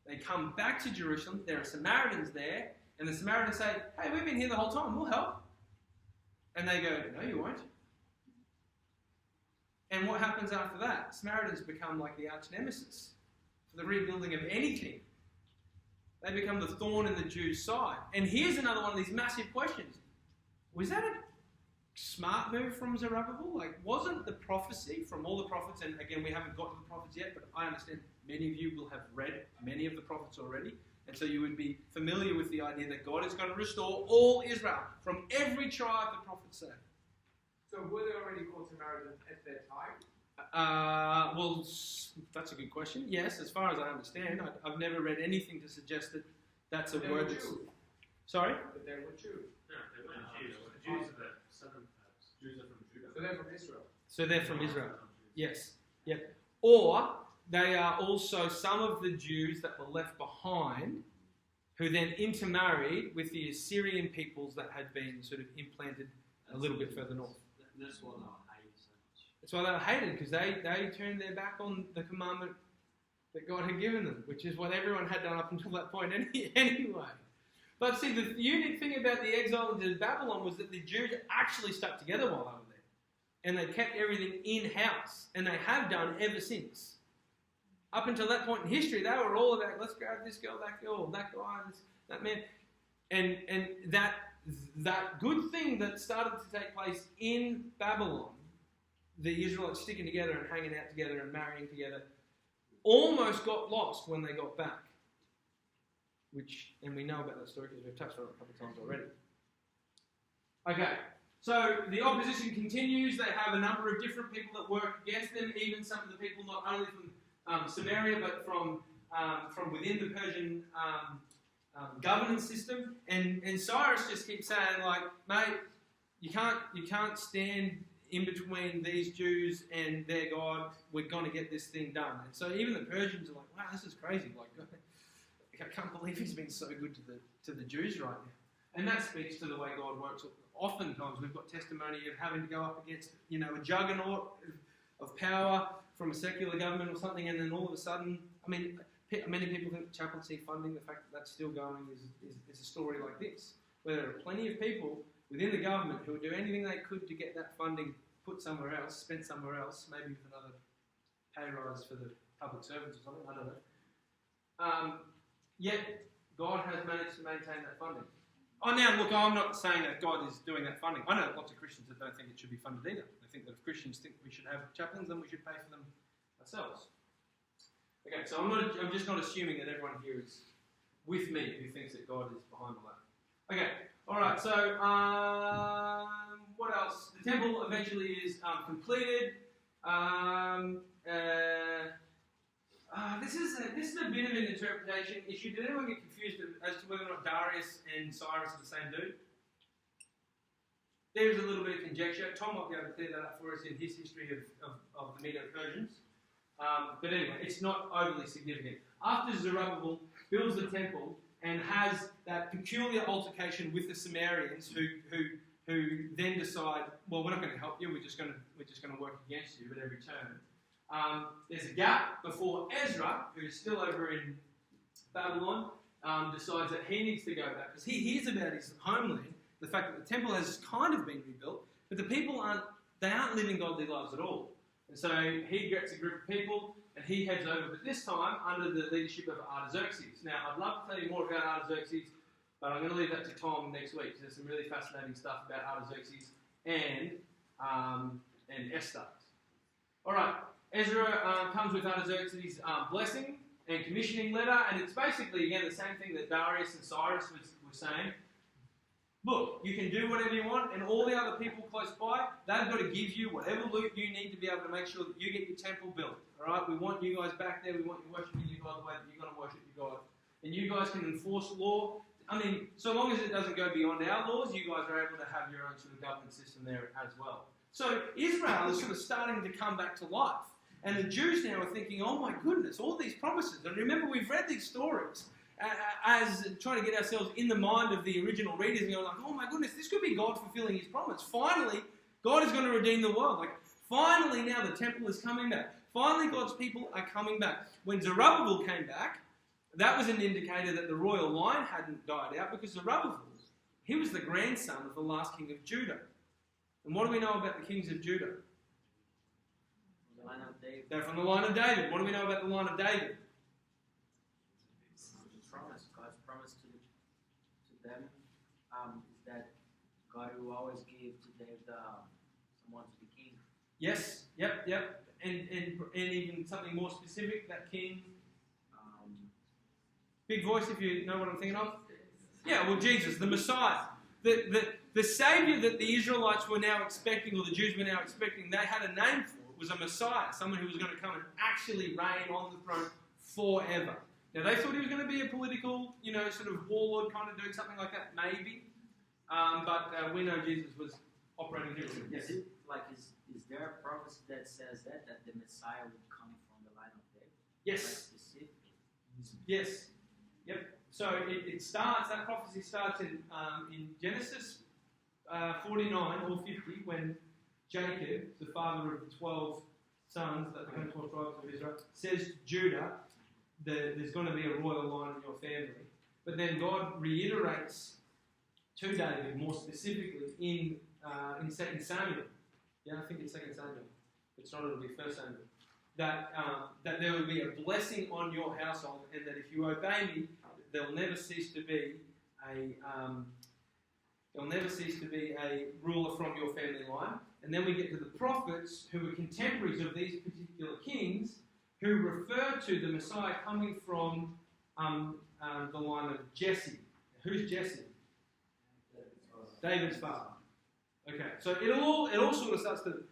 They come back to Jerusalem. There are Samaritans there, and the Samaritans say, "Hey, we've been here the whole time. We'll help." And they go, "No, you won't." And what happens after that? Samaritans become like the arch nemesis for the rebuilding of anything. They become the thorn in the Jews' side. And here's another one of these massive questions. Was that a smart move from Zerubbabel? Like, wasn't the prophecy from all the prophets, and again, we haven't got to the prophets yet, but I understand many of you will have read many of the prophets already, and so you would be familiar with the idea that God is going to restore all Israel from every tribe, the prophets say. So were they already called Samaritans at that time? Well, that's a good question. Yes, as far as I understand. I've never read anything to suggest that that's a word that's... Sorry? But they were Jews. No, they weren't Jews. The Jews are the southern folks. Jews are from Judah. So they're from Israel. So they're from Israel. Yes. Yep. Or they are also some of the Jews that were left behind who then intermarried with the Assyrian peoples that had been sort of implanted a little bit further north. That's why they were hated so much. That's why they were hated, because they turned their back on the commandment that God had given them, which is what everyone had done up until that point anyway. But see, the unique thing about the exile into Babylon was that the Jews actually stuck together while they were there. and they kept everything in-house, and they have done ever since. Up until that point in history, they were all about, let's grab this girl, that guy, that man. And that good thing that started to take place in Babylon, the Israelites sticking together and hanging out together and marrying together, almost got lost when they got back. And we know about that story because we've touched on it a couple of times already. Okay, so the opposition continues. They have a number of different people that work against them, even some of the people not only from Samaria, but from within the Persian governance system. And Cyrus just keeps saying, like, mate, you can't stand in between these Jews and their God. We're going to get this thing done. And so even the Persians are like, wow, this is crazy. Like, I can't believe he's been so good to the Jews right now. And that speaks to the way God works. Oftentimes we've got testimony of having to go up against, a juggernaut of power from a secular government or something, and then all of a sudden, many people think chaplaincy funding, the fact that that's still going is a story like this, where there are plenty of people within the government who would do anything they could to get that funding put somewhere else, spent somewhere else, maybe with another pay rise for the public servants or something, I don't know. Yet, God has managed to maintain that funding. Oh, now, look, I'm not saying that God is doing that funding. I know lots of Christians that don't think it should be funded either. They think that if Christians think we should have chaplains, then we should pay for them ourselves. Okay, so I'm just not assuming that everyone here is with me who thinks that God is behind all that. Okay, all right, so what else? The temple eventually is completed. This is a bit of an interpretation issue. Did anyone get confused as to whether or not Darius and Cyrus are the same dude? There's a little bit of conjecture. Tom might be able to clear that up for us in his history of the Medo-Persians. But anyway, it's not overly significant. After Zerubbabel builds the temple and has that peculiar altercation with the Samaritans, who then decide, well, we're not going to help you. We're just going to work against you at every turn. There's a gap before Ezra, who's still over in Babylon, decides that he needs to go back because he hears about his homeland, the fact that the temple has kind of been rebuilt, but the people aren't living godly lives at all. And so he gets a group of people and he heads over, but this time under the leadership of Artaxerxes. Now, I'd love to tell you more about Artaxerxes, but I'm going to leave that to Tom next week because there's some really fascinating stuff about Artaxerxes and Esther. All right. Ezra comes with Artaxerxes' blessing and commissioning letter, and it's basically, again, the same thing that Darius and Cyrus were saying. Look, you can do whatever you want, and all the other people close by, they've got to give you whatever loot you need to be able to make sure that you get your temple built. All right? We want you guys back there. We want you worshiping your God the way that you're going to worship your God. And you guys can enforce law. So long as it doesn't go beyond our laws, you guys are able to have your own sort of government system there as well. So Israel is sort of starting to come back to life. And the Jews now are thinking, oh my goodness, all these promises. And remember, we've read these stories as trying to get ourselves in the mind of the original readers and going like, oh my goodness, this could be God fulfilling his promise. Finally, God is going to redeem the world. Like, finally now the temple is coming back. Finally, God's people are coming back. When Zerubbabel came back, that was an indicator that the royal line hadn't died out because Zerubbabel, he was the grandson of the last king of Judah. And what do we know about the kings of Judah? Line of David. They're from the line of David. What do we know about the line of David? God's promise to them is that God will always give to David someone to be king. Yes. Yep. And even something more specific, that king. Big voice if you know what I'm thinking of. Yeah, well, Jesus, the Messiah. The Saviour that the Israelites were now expecting, or the Jews were now expecting, they had a name for. Was a Messiah, someone who was going to come and actually reign on the throne forever. Now, they thought he was going to be a political, sort of warlord kind of dude, something like that, maybe. But we know Jesus was operating differently. Yes. Is there a prophecy that says that the Messiah would come from the line of David? Yes. Like yes. Yep. So it starts, that prophecy starts in Genesis 49 or 50 when Jacob, the father of the 12 sons that became 12 tribes of Israel, says to Judah that there's going to be a royal line in your family. But then God reiterates to David more specifically in 2 Samuel. Yeah, I think it's 2 Samuel. If it's not, it'll be 1 Samuel. That there will be a blessing on your household, and that if you obey me, there'll never cease to be a ruler from your family line. And then we get to the prophets, who were contemporaries of these particular kings, who refer to the Messiah coming from the line of Jesse. Who's Jesse? David's father. Okay, so it all sort of starts to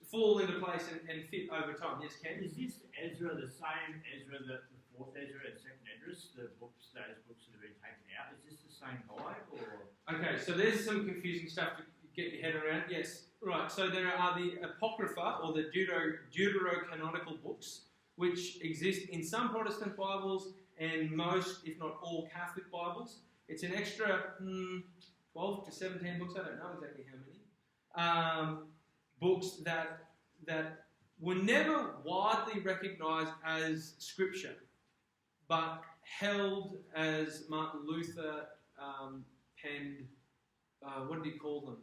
fall into place and fit over time. Yes, Ken? Is this Ezra the same Ezra that the fourth Ezra and second Ezra, those books that have been taken out? Is this the same guy, or? Okay, so there's some confusing stuff to get your head around. Yes, right. So there are the Apocrypha, or the Deuterocanonical books, which exist in some Protestant Bibles and most, if not all, Catholic Bibles. It's an extra 12 to 17 books, I don't know exactly how many, books that were never widely recognised as Scripture, but held as Martin Luther penned, what did he call them?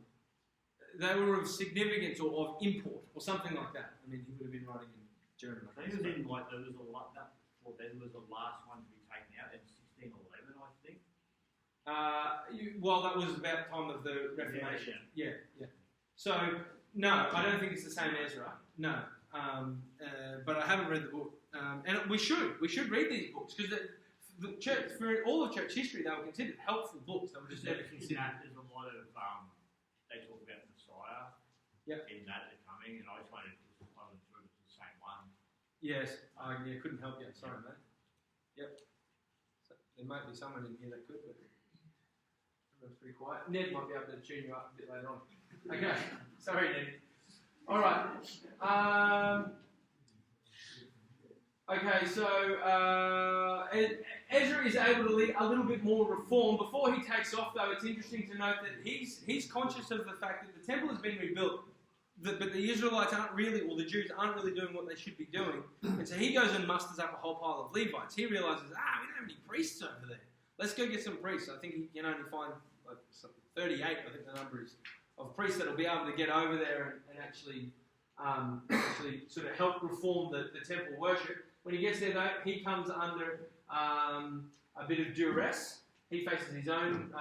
They were of significance or of import or something like that. I mean, he would have been writing in German. I think it was in like there was a lot that before then was the last one to be taken out in 1611, I think. Well, that was about the time of the Reformation. Yeah. So no, I don't think it's the same Ezra. No, but I haven't read the book, and we should read these books because the church, for all of church history, they were considered helpful books. They were just never considered. There's a lot of they talk about Messiah. Yep. In that they're coming, and I just wanted to just follow through with the same one. Yes, couldn't help you. Sorry, mate. Yep. So there might be someone in here that could, but everyone's pretty quiet. Ned might be able to tune you up a bit later on. Okay. Sorry, Ned. All right. Okay, so Ezra is able to lead a little bit more reform. Before he takes off, though, it's interesting to note that he's conscious of the fact that the temple has been rebuilt, but the Israelites aren't really, or the Jews aren't really doing what they should be doing. And so he goes and musters up a whole pile of Levites. He realises, we don't have any priests over there. Let's go get some priests. I think he can only find 38, I think the number is, of priests that will be able to get over there and actually sort of help reform the temple worship. When he gets there, though, he comes under a bit of duress. He faces his own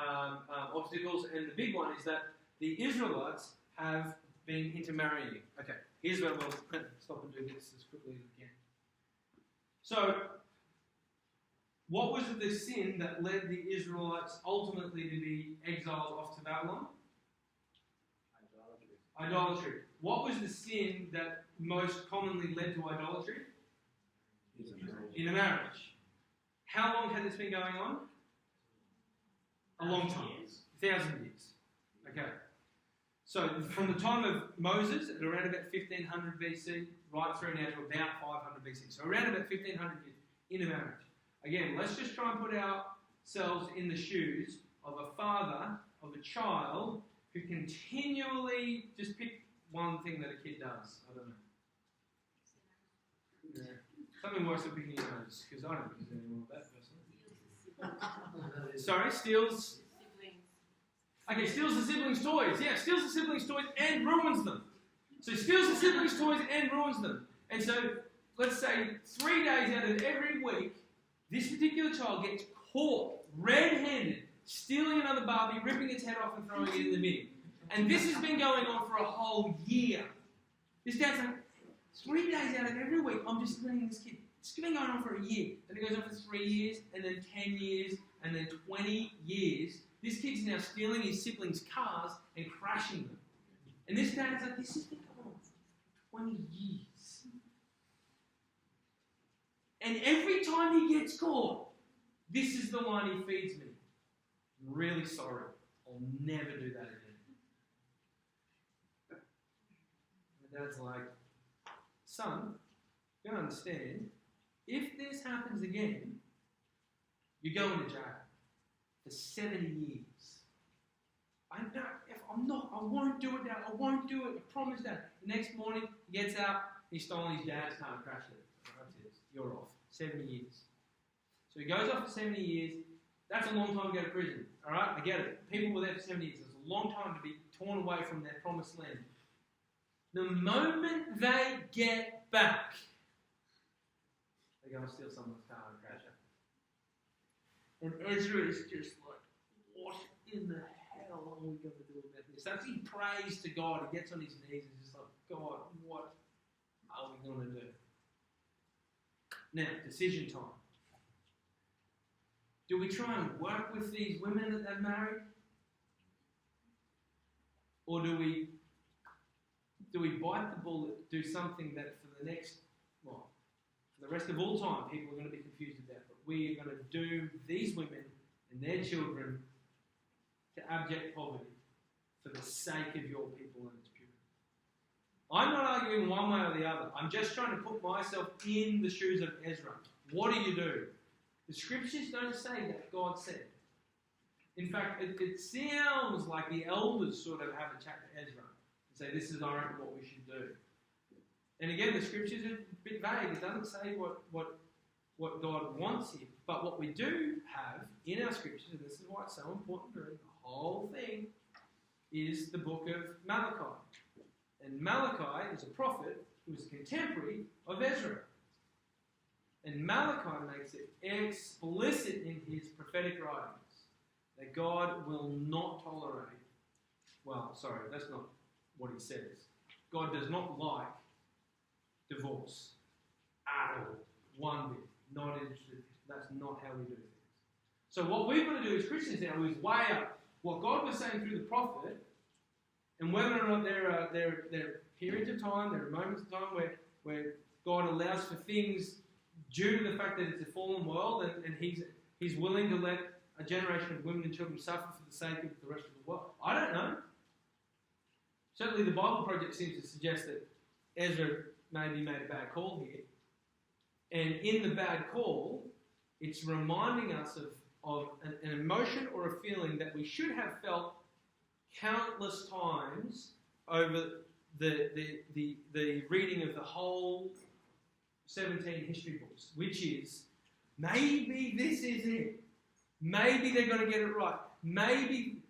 obstacles, and the big one is that the Israelites have been intermarrying. Okay, here's where we'll stop and do this as quickly as we can. So, what was the sin that led the Israelites ultimately to be exiled off to Babylon? Idolatry. What was the sin that most commonly led to idolatry? In a marriage. How long had this been going on? A long time. 1,000 years. Okay. So from the time of Moses at around about 1500 BC, right through now to about 500 BC. So around about 1500 years in a marriage. Again, let's just try and put ourselves in the shoes of a father of a child who continually just pick one thing that a kid does. I don't know. Yeah. Something worse than picking your nose, because I don't think there's anyone like that person. Sorry, steals. Okay, steals the siblings' toys. Yeah, steals the siblings' toys and ruins them. So steals the siblings' toys and ruins them. And so, let's say 3 days out of every week, this particular child gets caught red-handed, stealing another Barbie, ripping its head off and throwing it in the bin. And this has been going on for a whole year. This dad's like, 3 days out of every week, I'm just letting this kid. It's been going on for a year. Then it goes on for 3 years, and then 10 years, and then 20 years. This kid's now stealing his siblings' cars and crashing them. And this dad's like, this has been going on for 20 years. And every time he gets caught, this is the line he feeds me. I'm really sorry. I'll never do that again. And dad's like, son, you don't understand. If this happens again, you're going to jail for 70 years. I won't do it, Dad. I won't do it. I promise, Dad. The next morning, he gets out, he's stolen his dad's car and crashed it. That's it. You're off. 70 years. So he goes off for 70 years. That's a long time to go to prison. All right? I get it. People were there for 70 years. It's a long time to be torn away from their promised land. The moment they get back, they go and steal someone's car and crash it. And Ezra is just like, what in the hell are we going to do about this? So he prays to God. He gets on his knees and just like, God, what are we going to do? Now, decision time. Do we try and work with these women that they've married? Or do we bite the bullet, do something that for the rest of all time, people are going to be confused about? But we are going to doom these women and their children to abject poverty for the sake of your people and its purity. I'm not arguing one way or the other. I'm just trying to put myself in the shoes of Ezra. What do you do? The scriptures don't say that God said. In fact, it sounds like the elders sort of have a chat to Ezra and say, this is, I reckon, what we should do. And again, the scriptures are a bit vague. It doesn't say what God wants here. But what we do have in our scriptures, and this is why it's so important to read the whole thing, is the book of Malachi. And Malachi is a prophet who was a contemporary of Ezra. And Malachi makes it explicit in his prophetic writings that God will not tolerate, that's not what he says. God does not like divorce at all, one bit. Not interested. That's not how we do things. So what we've got to do as Christians now is weigh up what God was saying through the prophet, and whether or not there are periods of time, there are moments of time where God allows for things due to the fact that it's a fallen world, and He's willing to let a generation of women and children suffer for the sake of the rest of the world. I don't know. Certainly the Bible Project seems to suggest that Ezra maybe made a bad call here. And in the bad call, it's reminding us of an emotion or a feeling that we should have felt countless times over the reading of the whole 17 history books, which is, maybe this is it. Maybe they're going to get it right. Maybe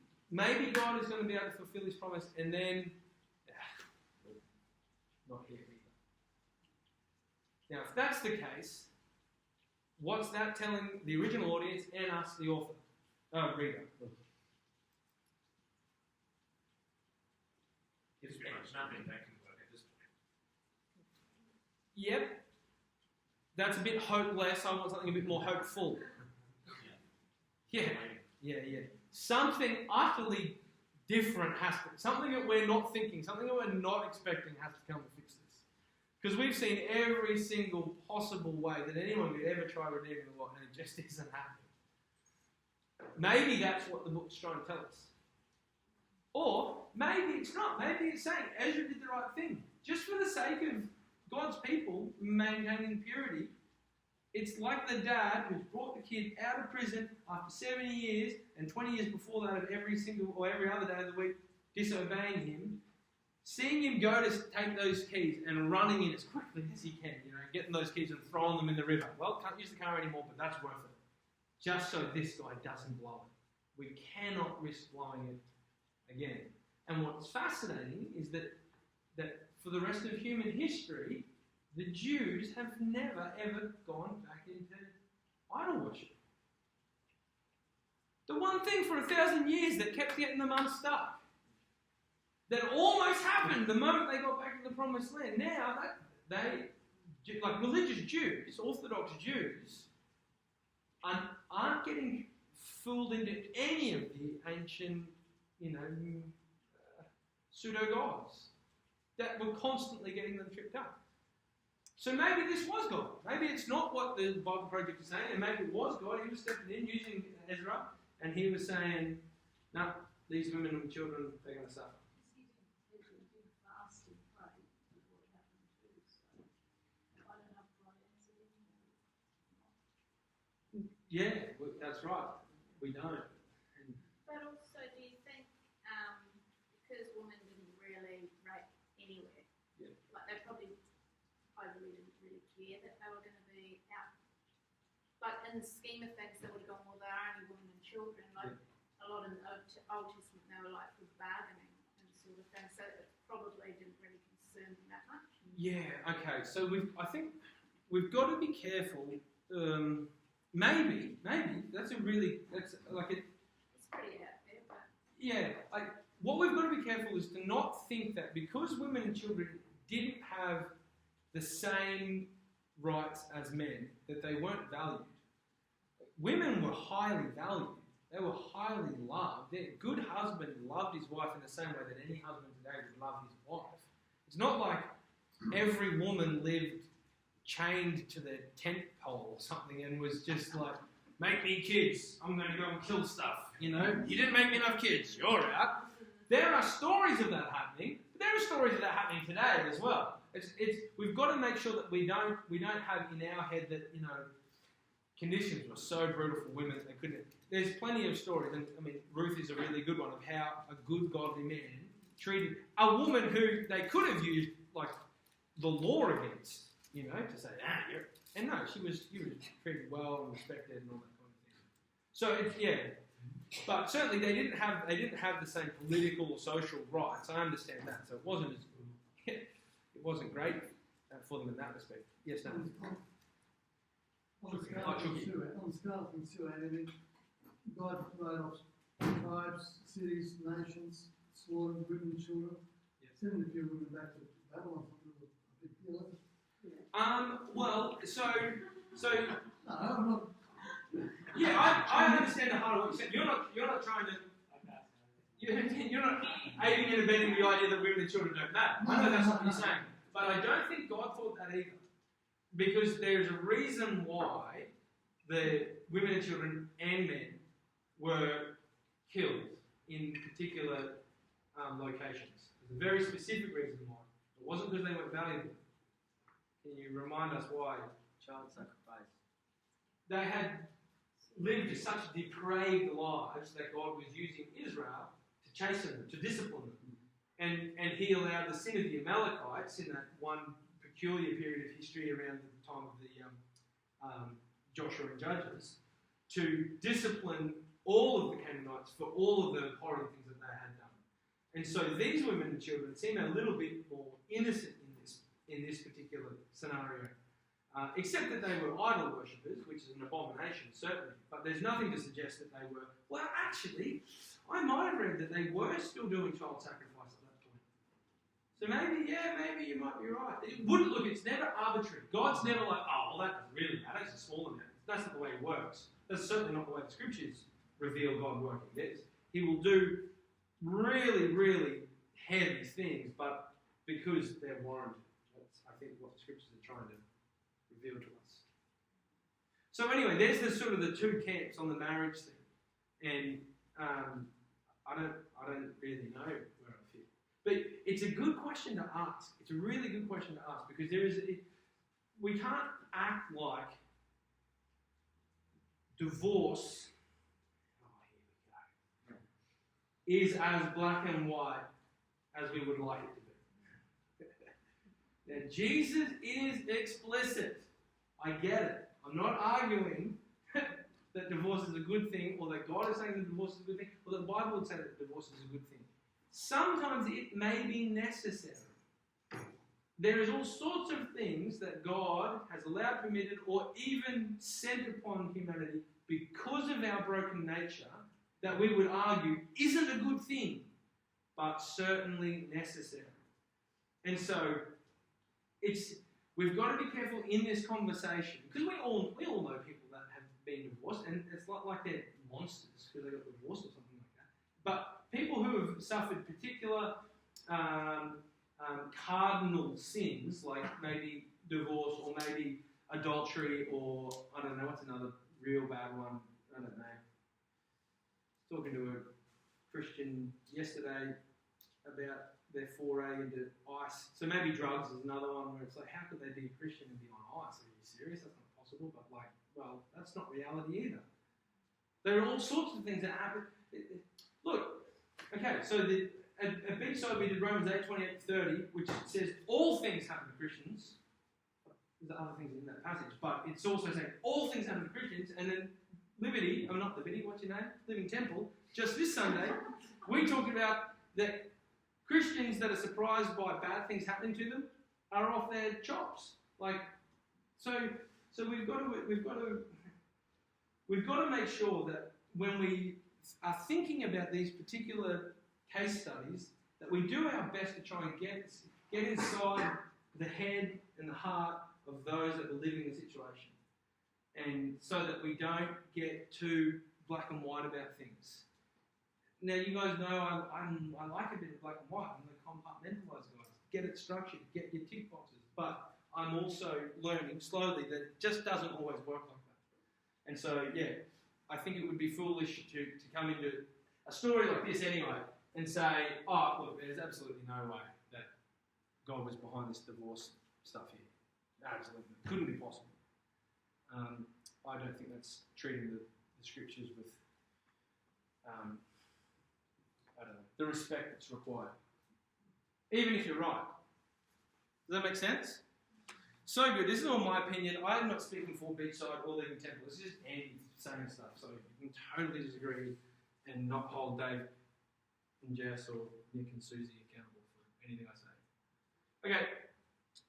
God is going to be able to fulfill His promise, and then, not here either. Now, if that's the case, what's that telling the original audience and us, the author, reader? It's pretty much nothing that can work at this point. Yep. That's a bit hopeless. I want something a bit more hopeful. Yeah. Something utterly different has to, something that we're not thinking, something that we're not expecting has to come and fix this. Because we've seen every single possible way that anyone could ever try redeeming the world, and it just isn't happening. Maybe that's what the book's trying to tell us. Or maybe it's not. Maybe it's saying Ezra did the right thing. Just for the sake of God's people maintaining purity. It's like the dad who's brought the kid out of prison after 70 years and 20 years before that of every other day of the week disobeying him, seeing him go to take those keys and running in as quickly as he can, getting those keys and throwing them in the river. Well, can't use the car anymore, but that's worth it. Just so this guy doesn't blow it. We cannot risk blowing it again. And what's fascinating is that for the rest of human history, the Jews have never, ever gone back into idol worship. The one thing for 1,000 years that kept getting them unstuck, that almost happened the moment they got back to the promised land. Now, like religious Jews, Orthodox Jews, aren't getting fooled into any of the ancient, pseudo-gods that were constantly getting them tripped up. So maybe this was God. Maybe it's not what the Bible Project is saying, and maybe it was God. He was stepping in using Ezra, and he was saying, no, these women and children, they're going to suffer. Ezra did fast and pray before it happened too, so I don't know if God answered him. Yeah, that's right. We don't. But also, do you think, because women didn't really rape anywhere, like they probably overly didn't really care that they were going to be out. But in the scheme of things, they would have gone, well, they're only women and children. Like a lot in the Old Testament, they were like for bargaining and sort of thing. So it probably didn't really concern discerning that much. Yeah. Okay. So I think we've got to be careful. Maybe that's like it. It's pretty out there, but Yeah, like what we've got to be careful is to not think that because women and children didn't have the same rights as men, that they weren't valued. Women were highly valued. They were highly loved. A good husband loved his wife in the same way that any husband today would love his wife. It's not like every woman lived chained to their tent pole or something and was just like, make me kids, I'm going to go and kill stuff. You didn't make me enough kids, you're out. There are stories of that happening, but there are stories of that happening today as well. We've got to make sure that we don't have in our head that, conditions were so brutal for women that they couldn't. There's plenty of stories, and Ruth is a really good one of how a good godly man treated a woman who they could have used like the law against, to say, and no, she was treated well and respected and all that kind of thing. So but certainly they didn't have the same political or social rights. I understand that, so it wasn't great for them in that respect. Yes, no. On the scale from Suez, God wrote off tribes, cities, nations, slaughtered women and children, sending a few women back to Babylon. A big deal. Well, so. No, I'm not. Yeah, I understand the heart of what you said. You're not trying to. You're not aiding and abetting the idea that women and children don't matter. I know that's what you're saying, but I don't think God thought that either, because there's a reason why the women and children and men were killed in particular locations. There's a very specific reason why. It wasn't because they weren't valuable. Can you remind us why? Child sacrifice. They had lived such depraved lives that God was using Israel to chasten them, to discipline them. And he allowed the sin of the Amalekites in that one peculiar period of history around the time of the Joshua and Judges to discipline all of the Canaanites for all of the horrible things that they had done. And so these women and children seem a little bit more innocent in this particular scenario. Except that they were idol worshippers, which is an abomination, certainly. But there's nothing to suggest that they were... Well, actually, I might have read that they were still doing child sacrifice at that point. So maybe you might be right. It wouldn't look, it's never arbitrary. God's never like, oh, well, that doesn't really matter. It's a small amount. That's not the way it works. That's certainly not the way the Scriptures reveal God working. He will do really, really heavy things, but because they're warranted. That's, I think, what the Scriptures are trying to reveal to us. So anyway, there's the sort of the two camps on the marriage thing, and I don't really know where I fit. But it's a good question to ask. It's a really good question to ask, because we can't act like divorce is as black and white as we would like it to be. Now, Jesus is explicit. I get it. I'm not arguing that divorce is a good thing, or that God is saying that divorce is a good thing, or that the Bible would say that divorce is a good thing. Sometimes it may be necessary. There is all sorts of things that God has allowed, permitted, or even sent upon humanity because of our broken nature that we would argue isn't a good thing, but certainly necessary. And so we've got to be careful in this conversation, because we all know people that have been divorced, and it's not like they're monsters because they got divorced or something like that. But people who have suffered particular cardinal sins, like maybe divorce or maybe adultery, or I don't know, what's another real bad one? I don't know. Talking to a Christian yesterday about their foray into ice. So maybe drugs is another one where it's like, how could they be a Christian and be on ice? Are you serious? That's not possible. But well, that's not reality either. There are all sorts of things that happen. Look, okay, so a big side we did Romans 8:28-30, which says all things happen to Christians. There's other things in that passage, but it's also saying all things happen to Christians, and then what's your name? Living Temple, just this Sunday, we talked about that Christians that are surprised by bad things happening to them are off their chops. So we've got to make sure that when we are thinking about these particular case studies, that we do our best to try and get inside the head and the heart of those that are living the situation, and so that we don't get too black and white about things. Now, you guys know I like a bit of black and white. I'm the compartmentalised guys. Get it structured, get your tick boxes. But I'm also learning slowly that it just doesn't always work like that. And so, yeah, I think it would be foolish to come into a story like this anyway and say, oh, look, there's absolutely no way that God was behind this divorce stuff here. Absolutely. Couldn't be possible. I don't think that's treating the scriptures with the respect that's required. Even if you're right. Does that make sense? So good. This is all my opinion. I'm not speaking for Beachside or Living Temple. This is just Andy saying stuff. So you can totally disagree and not hold Dave and Jess or Nick and Susie accountable for anything I say. Okay.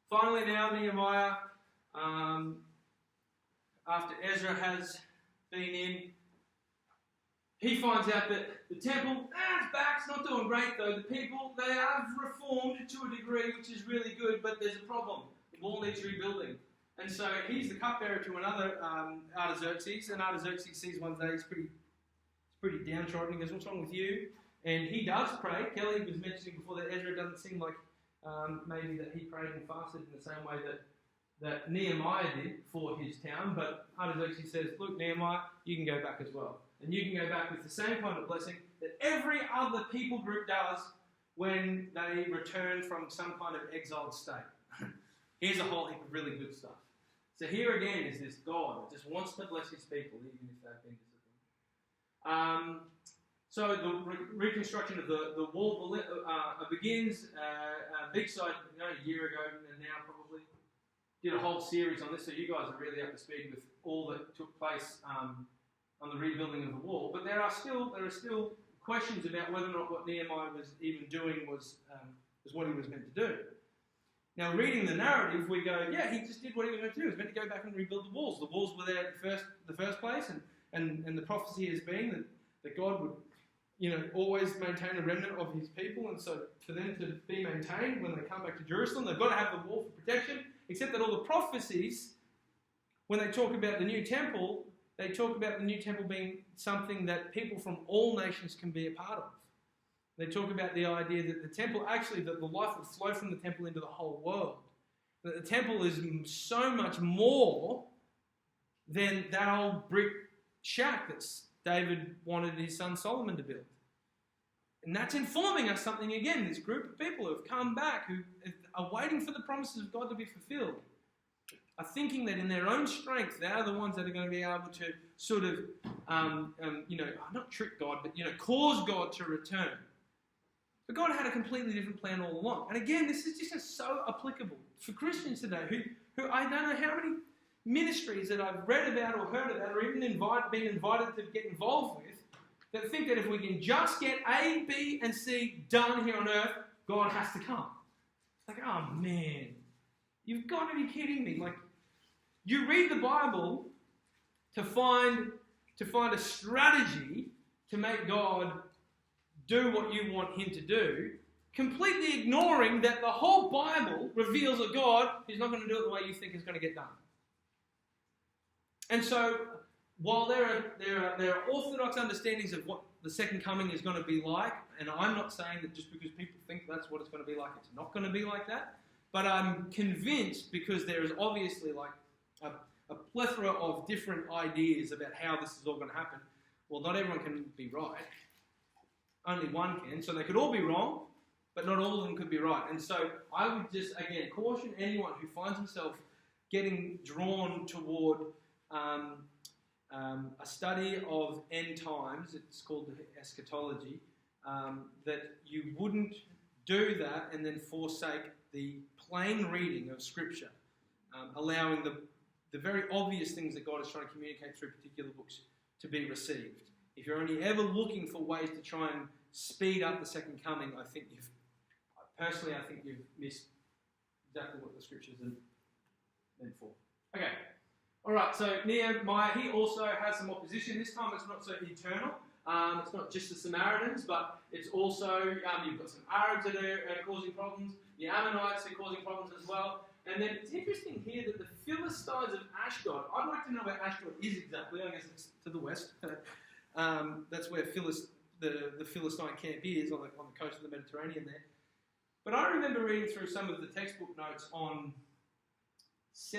Finally now, Nehemiah, after Ezra has been in, he finds out that the temple, it's back, it's not doing great though. The people, they have reformed to a degree, which is really good, but there's a problem. The wall needs rebuilding. And so he's the cupbearer to another Artaxerxes, and Artaxerxes sees one day he's pretty downtrodden. He goes, what's wrong with you? And he does pray. Kelly was mentioning before that Ezra doesn't seem like maybe that he prayed and fasted in the same way that Nehemiah did for his town, but Artaxerxes says, look, Nehemiah, you can go back as well. And you can go back with the same kind of blessing that every other people group does when they return from some kind of exiled state. Here's a whole heap of really good stuff. So here again is this God that just wants to bless his people, even if they've been disciplined. So the reconstruction of the wall begins. Beachside, a year ago, and now probably did a whole series on this, so you guys are really up to speed with all that took place on the rebuilding of the wall. But there are still questions about whether or not what Nehemiah was even doing was what he was meant to do. Now, reading the narrative, we go, yeah, he just did what he was meant to do. He was meant to go back and rebuild the walls. The walls were there at the first place, and the prophecy has been that God would, always maintain a remnant of his people, and so for them to be maintained when they come back to Jerusalem, they've got to have the wall for protection, except that all the prophecies, when they talk about the new temple, they talk about the new temple being something that people from all nations can be a part of. They talk about the idea that the temple, actually, that the life would flow from the temple into the whole world. That the temple is so much more than that old brick shack that David wanted his son Solomon to build. And that's informing us something again, this group of people who have come back, who are waiting for the promises of God to be fulfilled, are thinking that in their own strength, they are the ones that are going to be able to sort of, not trick God, but, cause God to return. But God had a completely different plan all along. And again, this is just so applicable for Christians today who I don't know how many ministries that I've read about or heard about or even been invited to get involved with that think that if we can just get A, B, and C done here on earth, God has to come. It's like, oh man, you've got to be kidding me. Like, you read the Bible to find a strategy to make God do what you want him to do, completely ignoring that the whole Bible reveals a God who's not going to do it the way you think it's going to get done. And so, while there are orthodox understandings of what the second coming is going to be like, and I'm not saying that just because people think that's what it's going to be like, it's not going to be like that, but I'm convinced, because there is obviously like a plethora of different ideas about how this is all going to happen. Well, not everyone can be right. Only one can, so they could all be wrong, but not all of them could be right. And so I would just, again, caution anyone who finds himself getting drawn toward a study of end times, it's called the eschatology, that you wouldn't do that and then forsake the plain reading of Scripture, allowing the very obvious things that God is trying to communicate through particular books to be received. If you're only ever looking for ways to try and speed up the second coming, I think you've personally, I think you've missed exactly what the scriptures are meant for. Okay. All right, so Nehemiah, he also has some opposition. This time it's not so eternal. It's not just the Samaritans, but it's also, you've got some Arabs that are causing problems. The Ammonites are causing problems as well. And then it's interesting here that the Philistines of Ashdod, I'd like to know where Ashdod is exactly. I guess it's to the west. That's where the Philistine camp is, on the coast of the Mediterranean there. But I remember reading through some of the textbook notes on 2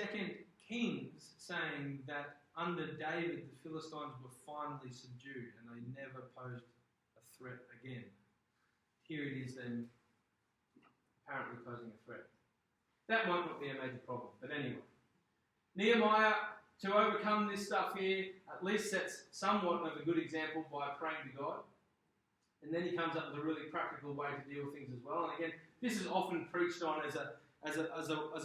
Kings saying that under David, the Philistines were finally subdued and they never posed a threat again. Here it is then, apparently posing a threat. That might not be a major problem, but anyway. Nehemiah, to overcome this stuff here, at least sets somewhat of a good example by praying to God. And then he comes up with a really practical way to deal with things as well. And again, this is often preached on as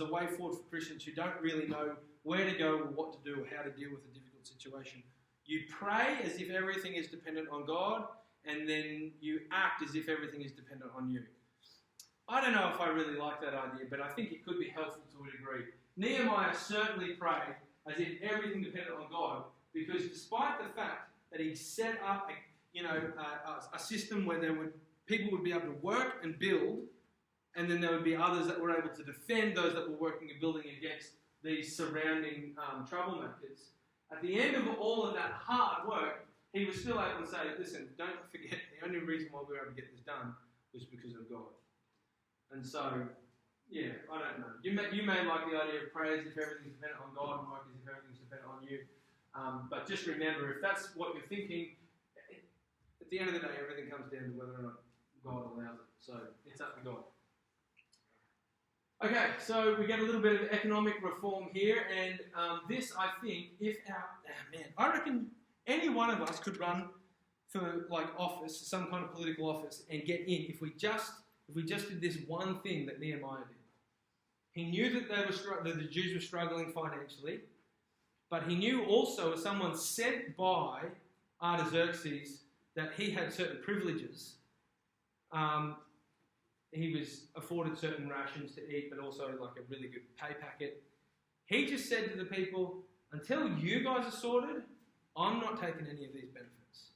a way forward for Christians who don't really know where to go or what to do or how to deal with a difficult situation. You pray as if everything is dependent on God, and then you act as if everything is dependent on you. I don't know if I really like that idea, but I think it could be helpful to a degree. Nehemiah certainly prayed as if everything depended on God, because despite the fact that he set up a system where people would be able to work and build, and then there would be others that were able to defend those that were working and building against these surrounding troublemakers. At the end of all of that hard work, he was still able to say, listen, don't forget, the only reason why we were able to get this done was because of God. And so, yeah, I don't know. You may like the idea of prayer as if everything's dependent on God and work as if everything's dependent on you. But just remember, if that's what you're thinking, at the end of the day, everything comes down to whether or not God allows it. So it's up to God. Okay, so we get a little bit of economic reform here, and this, I think, I reckon any one of us could run for office, some kind of political office, and get in if we just did this one thing that Nehemiah did. He knew that that the Jews were struggling financially, but he knew also, as someone sent by Artaxerxes, that he had certain privileges. He was afforded certain rations to eat, but also a really good pay packet. He just said to the people, until you guys are sorted, I'm not taking any of these benefits.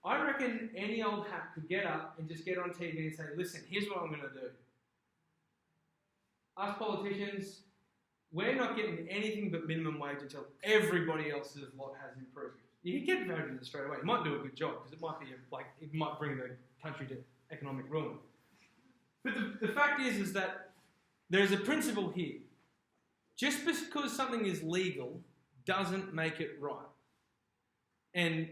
I reckon any old hat could get up and just get on TV and say, listen, here's what I'm going to do. Us politicians, we're not getting anything but minimum wage until everybody else's lot has improved. You can get voted in straight away. It might do a good job because it might bring the country to economic ruin. But the fact is that there's a principle here. Just because something is legal doesn't make it right. And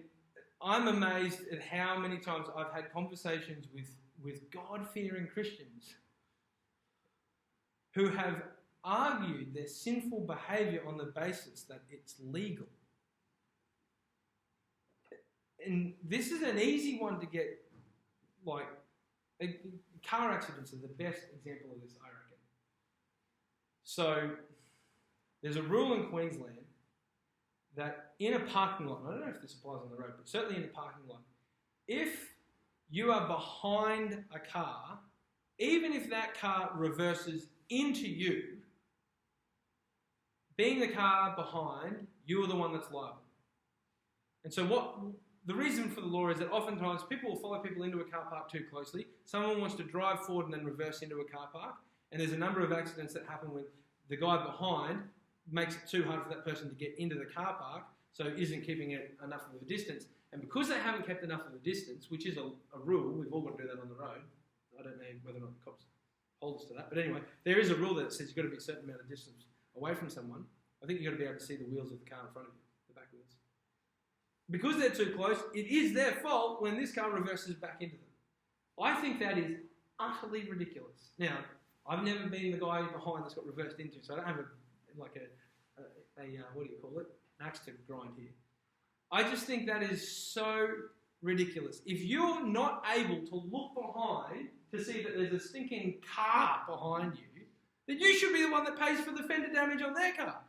I'm amazed at how many times I've had conversations with God-fearing Christians who have argued their sinful behaviour on the basis that it's legal. And this is an easy one to get, car accidents are the best example of this, I reckon. So, there's a rule in Queensland that in a parking lot, I don't know if this applies on the road, but certainly in a parking lot, if you are behind a car, even if that car reverses into you, being the car behind, you are the one that's liable. And so the reason for the law is that oftentimes people will follow people into a car park too closely. Someone wants to drive forward and then reverse into a car park. And there's a number of accidents that happen when the guy behind makes it too hard for that person to get into the car park, so isn't keeping it enough of a distance. And because they haven't kept enough of a distance, which is a rule, we've all got to do that on the road. I don't know whether or not the cops hold us to that. But anyway, there is a rule that says you've got to be a certain amount of distance away from someone. I think you've got to be able to see the wheels of the car in front of you, the back wheels. Because they're too close, it is their fault when this car reverses back into them. I think that is utterly ridiculous. Now, I've never been the guy behind that's got reversed into, so I don't have what do you call it? An axe to grind here. I just think that is so ridiculous. If you're not able to look behind to see that there's a stinking car behind you, then you should be the one that pays for the fender damage on their car.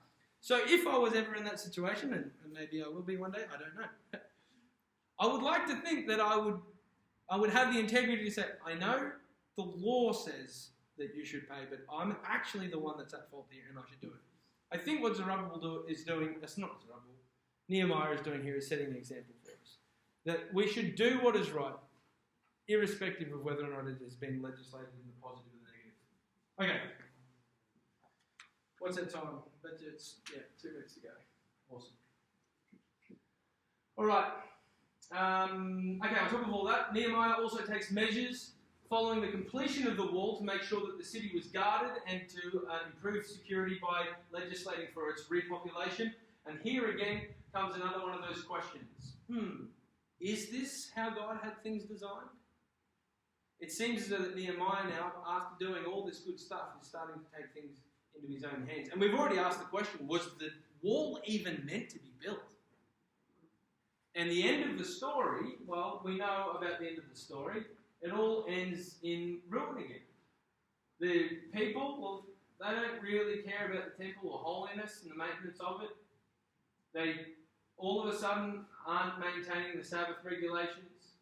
So if I was ever in that situation, and maybe I will be one day, I don't know. I would like to think that I would have the integrity to say, I know The law says that you should pay, but I'm actually the one that's at fault here and I should do it. I think what Zerubbabel is doing, that's not Zerubbabel, Nehemiah is doing here is setting an example for us. That we should do what is right, irrespective of whether or not it has been legislated in the positive or the negative. Okay. What's that time? But it's, 2 minutes to go. Awesome. All right. Okay, on top of all that, Nehemiah also takes measures following the completion of the wall to make sure that the city was guarded and to improve security by legislating for its repopulation. And here again comes another one of those questions. Is this how God had things designed? It seems as though that Nehemiah now, after doing all this good stuff, is starting to take things into his own hands. And we've already asked the question, was the wall even meant to be built? And the end of the story, well, we know about the end of the story. It all ends in ruin again. The people, well, they don't really care about the temple or holiness and the maintenance of it. They all of a sudden aren't maintaining the Sabbath regulations.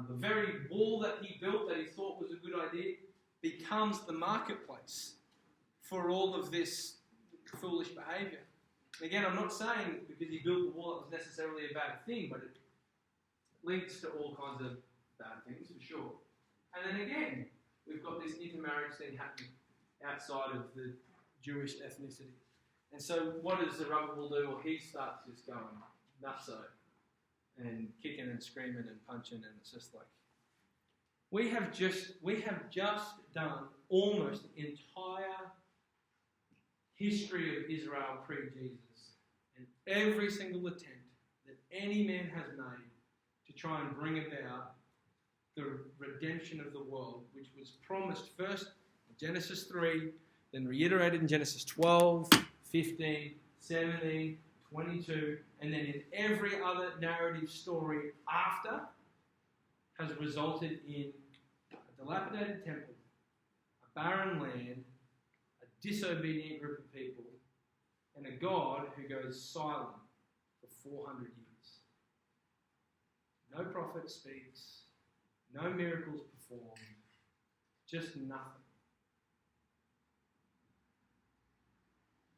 The very wall that he built that he thought was a good idea becomes the marketplace for all of this foolish behaviour. Again, I'm not saying because he built the wall it was necessarily a bad thing, but it leads to all kinds of bad things for sure. And then again, we've got this intermarriage thing happening outside of the Jewish ethnicity. And so what does Zerubbabel do? Well, he starts just going nutso and kicking and screaming and punching, and it's just like we have just done almost the entire history of Israel pre-Jesus, and every single attempt that any man has made to try and bring about the redemption of the world, which was promised first in Genesis 3, then reiterated in Genesis 12, 15, 17, 22, and then in every other narrative story after, has resulted in a dilapidated temple, a barren land, a disobedient group of people, and a God who goes silent for 400 years. No prophet speaks, no miracles performed, just nothing.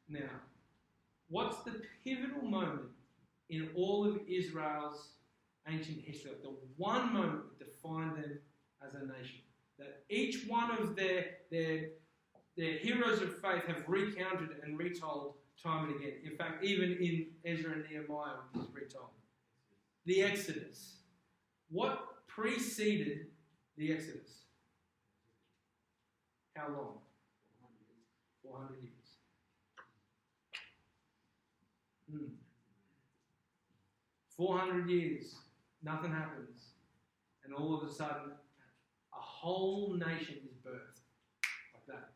Now, what's the pivotal moment in all of Israel's ancient history? The one moment that defined them as a nation. That each one of their heroes of faith have recounted and retold time and again. In fact, even in Ezra and Nehemiah, it is retold. The Exodus. What preceded the Exodus? How long? 400 years. 400 years, nothing happens, and all of a sudden, a whole nation is birthed like that.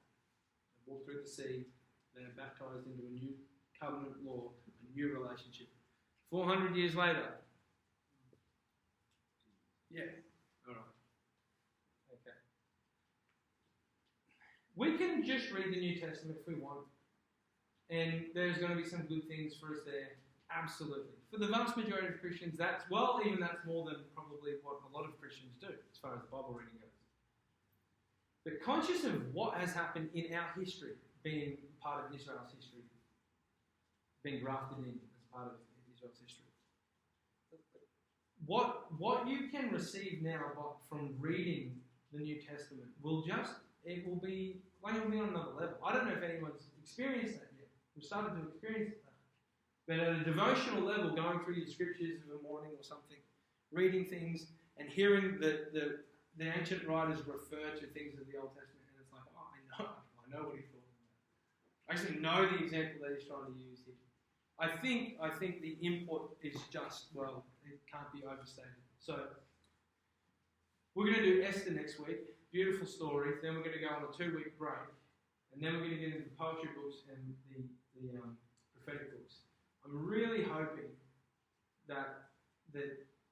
They walk through the sea, they are baptized into a new covenant law, a new relationship. 400 years later, all right, okay. We can just read the New Testament if we want. And there's going to be some good things for us there, absolutely. For the vast majority of Christians, that's more than probably what a lot of Christians do, as far as the Bible reading goes. But conscious of what has happened in our history, being part of Israel's history, being grafted in as part of Israel's history, what you can receive now from reading the New Testament will be on another level. I don't know if anyone's experienced that. We've started to experience that. But at a devotional level, going through the scriptures of a morning or something, reading things and hearing the ancient writers refer to things of the Old Testament, and it's like, I know what he's talking about. I actually know the example that he's trying to use here. I think the input is just, it can't be overstated. So, we're going to do Esther next week. Beautiful story. Then we're going to go on a 2-week break. And then we're going to get into the poetry books and the prophetic books. I'm really hoping that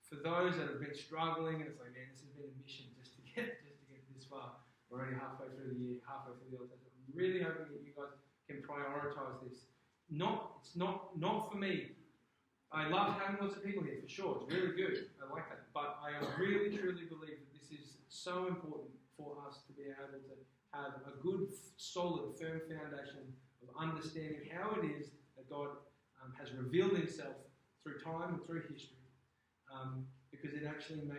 for those that have been struggling, and it's like, man, this has been a mission just to get this far. We're only halfway through the year, halfway through the Old Testament. I'm really hoping that you guys can prioritise this. It's not for me. I love having lots of people here for sure. It's really good. I like that. But I really truly believe that this is so important for us to be able to have a good, solid, firm foundation of understanding how it is that God has revealed himself through time and through history, because it actually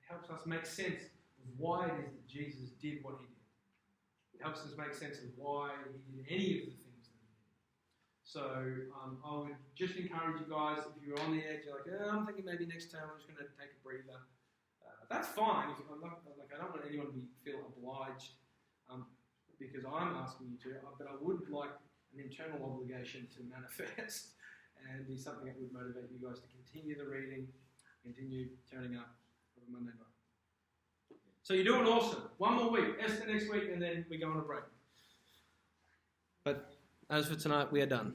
helps us make sense of why it is that Jesus did what he did. It helps us make sense of why he did any of the things that he did. So I would just encourage you guys, if you're on the edge, you're like, I'm thinking maybe next term I'm just going to take a breather. That's fine. I don't want anyone to feel obliged because I'm asking you to, but I would like an internal obligation to manifest and be something that would motivate you guys to continue the reading, continue turning up on Monday night. So you're doing awesome. One more week, Esther next week, and then we go on a break. But as for tonight, we are done.